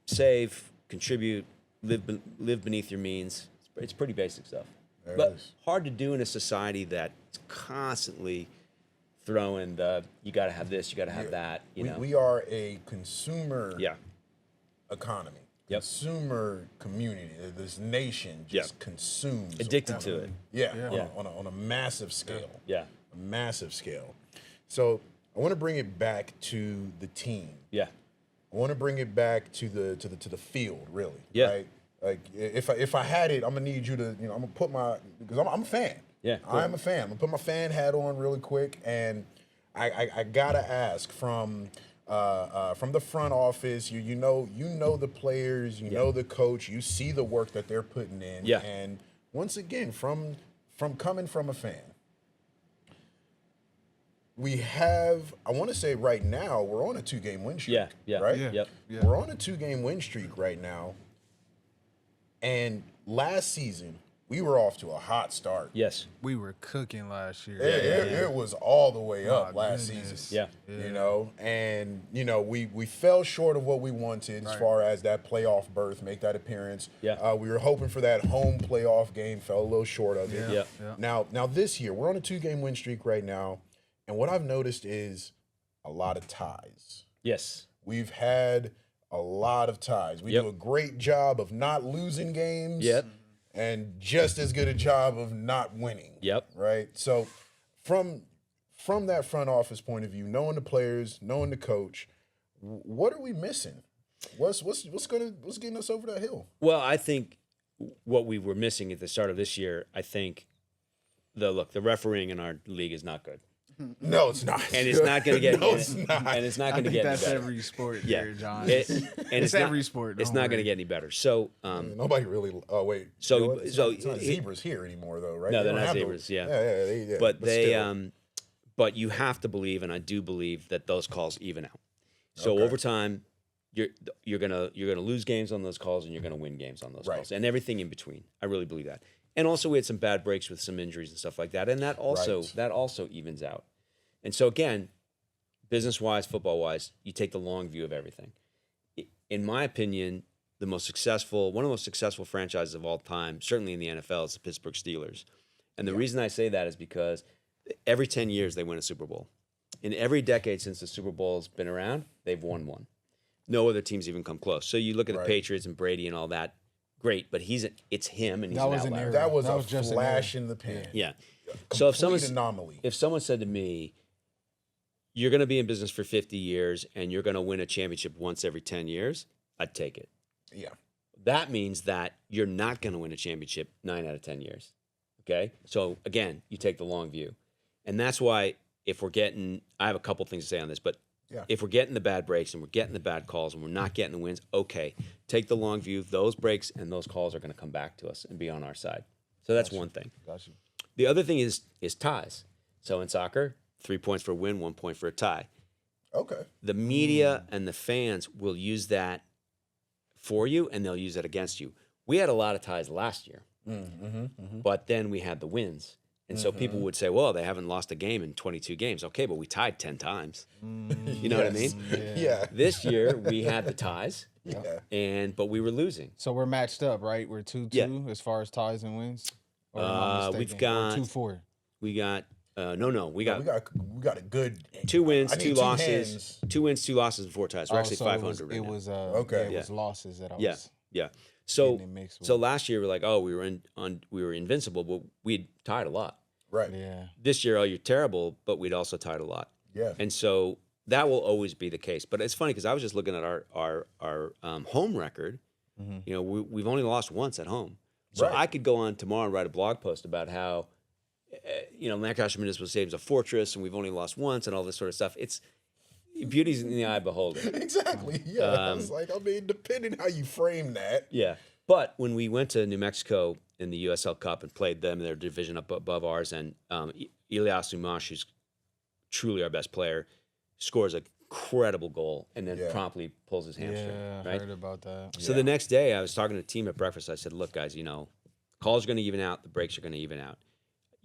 Save, contribute, live beneath your means. It's pretty basic stuff, There it but is. hard to do in a society that's constantly throwing you got to have this, you got to have that. We are a consumer Yeah. economy. Yep. Consumer community. This nation just consumes. Addicted to it. Yeah. Yeah. On a massive scale. Yeah. A massive scale. So I want to bring it back to the team. Yeah. I want to bring it back to the field, really. Yeah. Right? Like if I had it, I'm gonna need you to, I'm gonna put because I'm a fan. Yeah, cool. I'm a fan. I'm gonna put my fan hat on really quick, and I gotta ask from from the front office. You know the players, you know the coach, you see the work that they're putting in. Yeah. And once again, from coming from a fan, we have, I want to say right now, we're on a 2-game win streak. Yeah. Right? Yeah. Yep. We're on a 2-game win streak right now. And last season, we were off to a hot start. Yes. We were cooking last year. It was all the way up last goodness. season. Yeah. You know, and we fell short of what we wanted as far as that playoff berth, make that appearance. Yeah. We were hoping for that home playoff game, fell a little short of it. Yeah. Now this year, we're on a 2-game win streak right now, and what I've noticed is a lot of ties. Yes. We've had a lot of ties. We do a great job of not losing games. Yep. And just as good a job of not winning. Yep. Right. So, from that front office point of view, knowing the players, knowing the coach, what are we missing? What's getting us over that hill? Well, I think what we were missing at the start of this year, I think the refereeing in our league is not good. No, it's not. And it's not going to get. No, it's not. And it's not I going to think get any that's better. every sport Yeah. here, John. It's every not, sport. It's don't not going to worry. get any better. So, Nobody really. Oh wait. So- You know what? It's so not, it's not it- zebras here anymore, though, right? No, They they're don't not have zebras, those. yeah. Yeah. but they, still. but you have to believe, and I do believe that those calls even out. So Okay. over time, you're gonna lose games on those calls, and you're gonna win games on those Right. calls, and everything in between. I really believe that. And also, we had some bad breaks with some injuries and stuff like that, and that also evens out. And so again, business-wise, football-wise, you take the long view of everything. In my opinion, one of the most successful franchises of all time, certainly in the NFL, is the Pittsburgh Steelers. And the reason I say that is because every 10 years they win a Super Bowl. In every decade since the Super Bowl's been around, they've won one. No other teams even come close. So you look at the Patriots and Brady and all that, great, but it's him and he's That an was an outlier. era. That was That a was just an flash era. in the pan. Yeah. So Complete anomaly. if someone said to me, you're going to be in business for 50 years and you're going to win a championship once every 10 years, I'd take it. Yeah. That means that you're not going to win a championship 9 out of 10 years. Okay? So again, you take the long view. And that's why I have a couple things to say on this, but if we're getting the bad breaks and we're getting the bad calls and we're not getting the wins, okay, take the long view. Those breaks and those calls are going to come back to us and be on our side. So that's one thing. Gotcha. The other thing is ties. So in soccer, 3 points for a win, 1 point for a tie. Okay. The media and the fans will use that for you, and they'll use it against you. We had a lot of ties last year, but then we had the wins. And so people would say, well, they haven't lost a game in 22 games. Okay, but we tied 10 times. You know what I mean? Yeah. This year, we had the ties, Yeah. but we were losing. So we're matched up, right? We're 2-2 as far as ties and wins. Or am I mistaken? we've got- 2-4. We got, we We got got a good 2 wins, I need 2 two losses. hands. 2 wins, 2 losses, and 4 ties. We're actually so 500 right it now. was Okay. it was losses that I Yeah, was. yeah. So, getting it mixed with. so last year we're like, oh, we were invincible, but we'd tied a lot. Right. Yeah. This year, oh, you're terrible, but we'd also tied a lot. Yeah. And so that will always be the case. But it's funny because I was just looking at our home record. You know, we've only lost once at home. So Right. I could go on tomorrow and write a blog post about how, Lancaster Municipal Stadium is a fortress and we've only lost once and all this sort of stuff. It's beauty's in the eye of the beholder. Exactly. Yeah. I was like, depending how you frame that. Yeah. But when we went to New Mexico in the USL Cup and played them in their division up above ours, and Ilyas Umash, who's truly our best player, scores a incredible goal and then promptly pulls his hamstring. Yeah, I right? heard about that. So the next day, I was talking to the team at breakfast. I said, look, guys, calls are going to even out. The breaks are going to even out.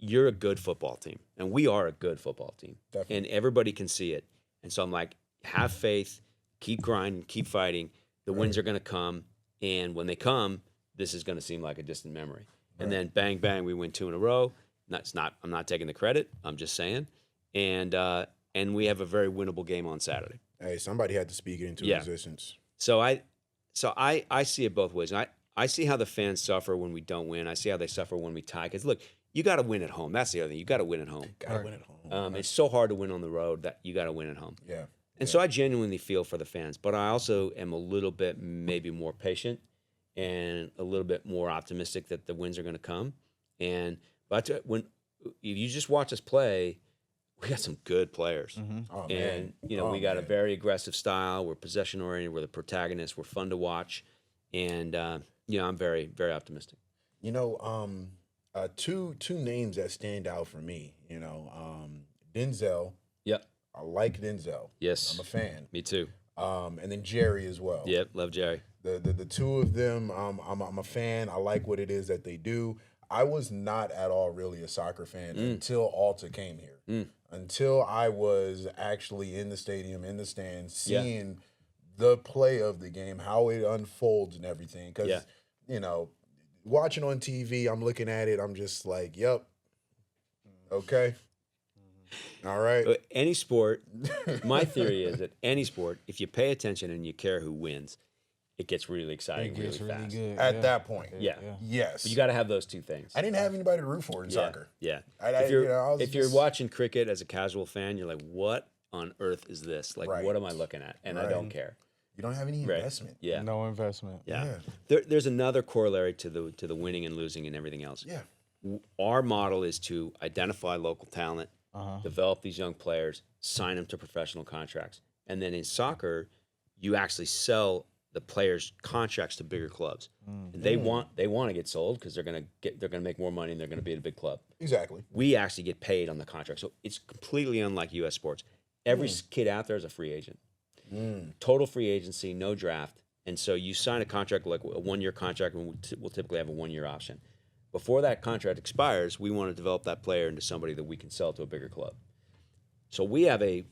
You're a good football team, and we are a good football team. Definitely. And everybody can see it. And so I'm like, have faith, keep grinding, keep fighting. The wins are going to come, and when they come, this is going to seem like a distant memory. And then bang, bang, we win 2 in a row. I'm not taking the credit. I'm just saying. And we have a very winnable game on Saturday. Hey, somebody had to speak it into existence. So I see it both ways. And I see how the fans suffer when we don't win. I see how they suffer when we tie. Because look, you got to win at home. That's the other thing. You got to win at home. Gotta win at home. It's so hard to win on the road that you got to win at home. Yeah. And so I genuinely feel for the fans, but I also am a little bit maybe more patient and a little bit more optimistic that the wins are going to come. But when if you just watch us play, we got some good players. Oh, And, man. you know, Oh, we got a man. very aggressive style. We're possession oriented. We're the protagonists. We're fun to watch. And, you know, I'm very, very optimistic. You know, two names that stand out for me. You know, Denzel. Yep. I like Denzel. Yes. I'm a fan. Me too. And then Jerry as well. Yep. Love Jerry. The two of them, I'm a fan. I like what it is that they do. I was not at all really a soccer fan until Alta came here. Until I was actually in the stadium, in the stands, seeing the play of the game, how it unfolds and everything. Because, you know, watching on TV, I'm looking at it, I'm just like, yep, okay. All right. Any sport, my theory is that any sport, if you pay attention and you care who wins, it gets really exciting It gets really really fast. good. At that point. Yeah. Yes. But you got to have those two things. I didn't have anybody to root for in soccer. Yeah. If you're, If you're watching cricket as a casual fan, you're like, what on earth is this? Like, what am I looking at? And I don't care. You don't have any Right. investment. Yeah. No investment. Yeah. There's another corollary to the winning and losing and everything else. Yeah. Our model is to identify local talent, develop these young players, sign them to professional contracts. And then in soccer, you actually sell the players' contracts to bigger clubs. And they want to get sold because they're gonna make more money and they're gonna be at a big club. Exactly. We actually get paid on the contract. So it's completely unlike US sports. Every kid out there is a free agent. Total free agency, no draft. And so you sign a contract, like a 1-year contract, and we'll typically have a 1-year option. Before that contract expires, we want to develop that player into somebody that we can sell to a bigger club. So we have a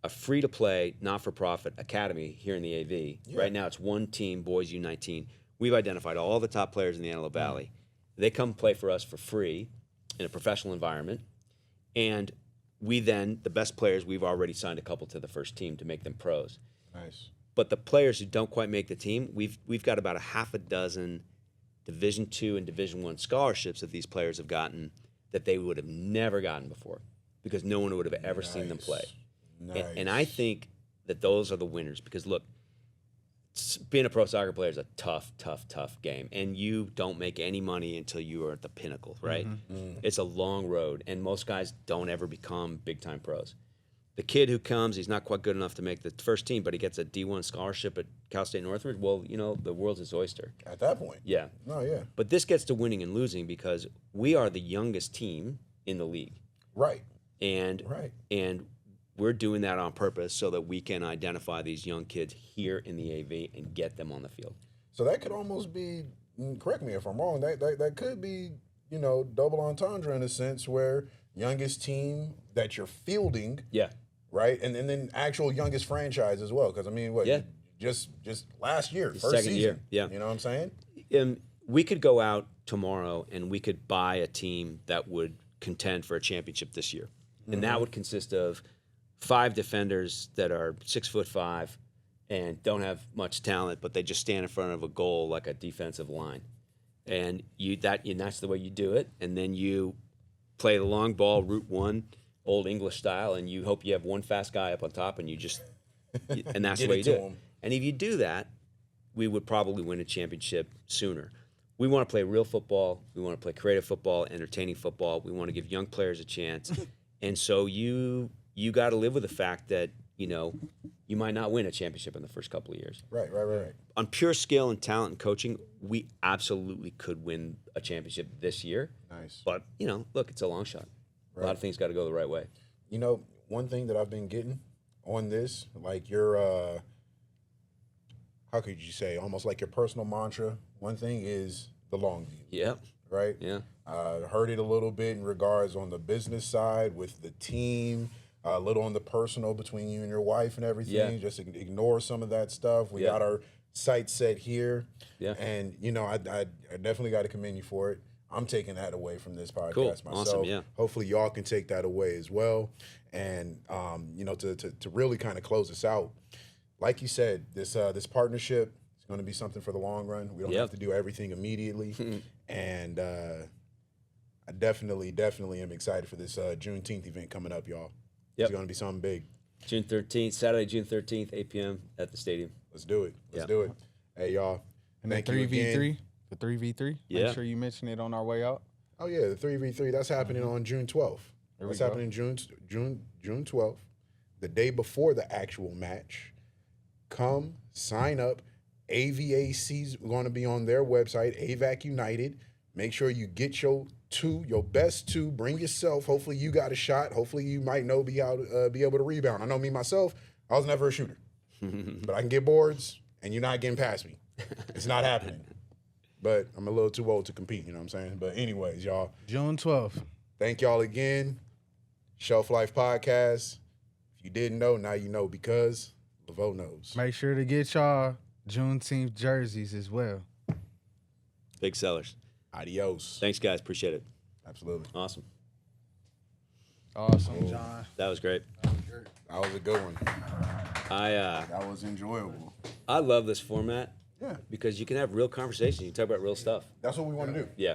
free-to-play, not-for-profit academy here in the AV. Right now it's one team, boys U19. We've identified all the top players in the Antelope Valley. They come play for us for free in a professional environment. And we then, the best players, we've already signed a couple to the first team to make them pros. Nice. But the players who don't quite make the team, we've got about a half a dozen Division II and Division I scholarships that these players have gotten that they would have never gotten before because no one would have ever seen them play. Nice. And I think that those are the winners because, look, being a pro soccer player is a tough, tough, tough game. And you don't make any money until you are at the pinnacle, right? It's a long road. And most guys don't ever become big-time pros. The kid who comes, he's not quite good enough to make the first team, but he gets a D1 scholarship at Cal State Northridge. Well, you know, the world's his oyster. At that point. Yeah. No, yeah. But this gets to winning and losing because we are the youngest team in the league. Right. And Right. and we're doing that on purpose so that we can identify these young kids here in the AV and get them on the field. So that could almost be, correct me if I'm wrong, that could be, you know, double entendre in a sense where youngest team that you're fielding, Yeah. right? And then actual youngest franchise as well. Because, I mean, what? Yeah. Just last year, first second season. year, yeah. You know what I'm saying? We could go out tomorrow and we could buy a team that would contend for a championship this year. And that would consist of 5 defenders that are 6'5" and don't have much talent, but they just stand in front of a goal like a defensive line. And that's the way you do it. And then you play the long ball, route one, old English style, and you hope you have one fast guy up on top, and and that's the Get way it you to do it. him. And if you do that, we would probably win a championship sooner. We want to play real football. We want to play creative football, entertaining football. We want to give young players a chance. And so you got to live with the fact that, you know, you might not win a championship in the first couple of years. Right. On pure skill and talent and coaching, we absolutely could win a championship this year. Nice. But, you know, look, it's a long shot. A lot of things got to go the right way. You know, one thing that I've been getting on this, like your, how could you say, almost like your personal mantra, one thing is the long view. Yeah. Right? Yeah. Heard it a little bit in regards on the business side with the team, a little on the personal between you and your wife and everything. Yeah. Just ignore some of that stuff. We Yeah. got our sights set here. Yeah. And, you know, I definitely got to commend you for it. I'm taking that away from this podcast Cool. myself. Awesome, yeah. Hopefully y'all can take that away as well. And, you know, to really kind of close this out, like you said, this partnership is going to be something for the long run. We don't Yep. have to do everything immediately. And I definitely am excited for this Juneteenth event coming up, y'all. Yep. It's going to be something big. Saturday, June 13th, 8 p.m. at the stadium. Let's do it. Let's Yeah. do it. Hey, y'all. And Thank the you 3v3, again. the 3v3. Yeah. Make sure you mention it on our way out. Oh, yeah, the 3v3, that's happening on June 12th. What's happening June 12th, the day before the actual match. Come sign up. AVAC's going to be on their website, AVAC United. Make sure you get your best two. Bring yourself. Hopefully you got a shot. Hopefully you might be able to rebound. I know me myself, I was never a shooter, but I can get boards, and you're not getting past me. It's not happening. But I'm a little too old to compete. You know what I'm saying? But anyways, y'all. June 12th. Thank y'all again. Shelf Life Podcast. If you didn't know, now you know because Laveau knows. Make sure to get y'all Juneteenth jerseys as well. Big sellers. Adios. Thanks, guys. Appreciate it. Absolutely. Awesome. Awesome, John. That was great. That was a good one. That was enjoyable. I love this format. Yeah. Because you can have real conversations. You can talk about real stuff. That's what we want to do. Yeah.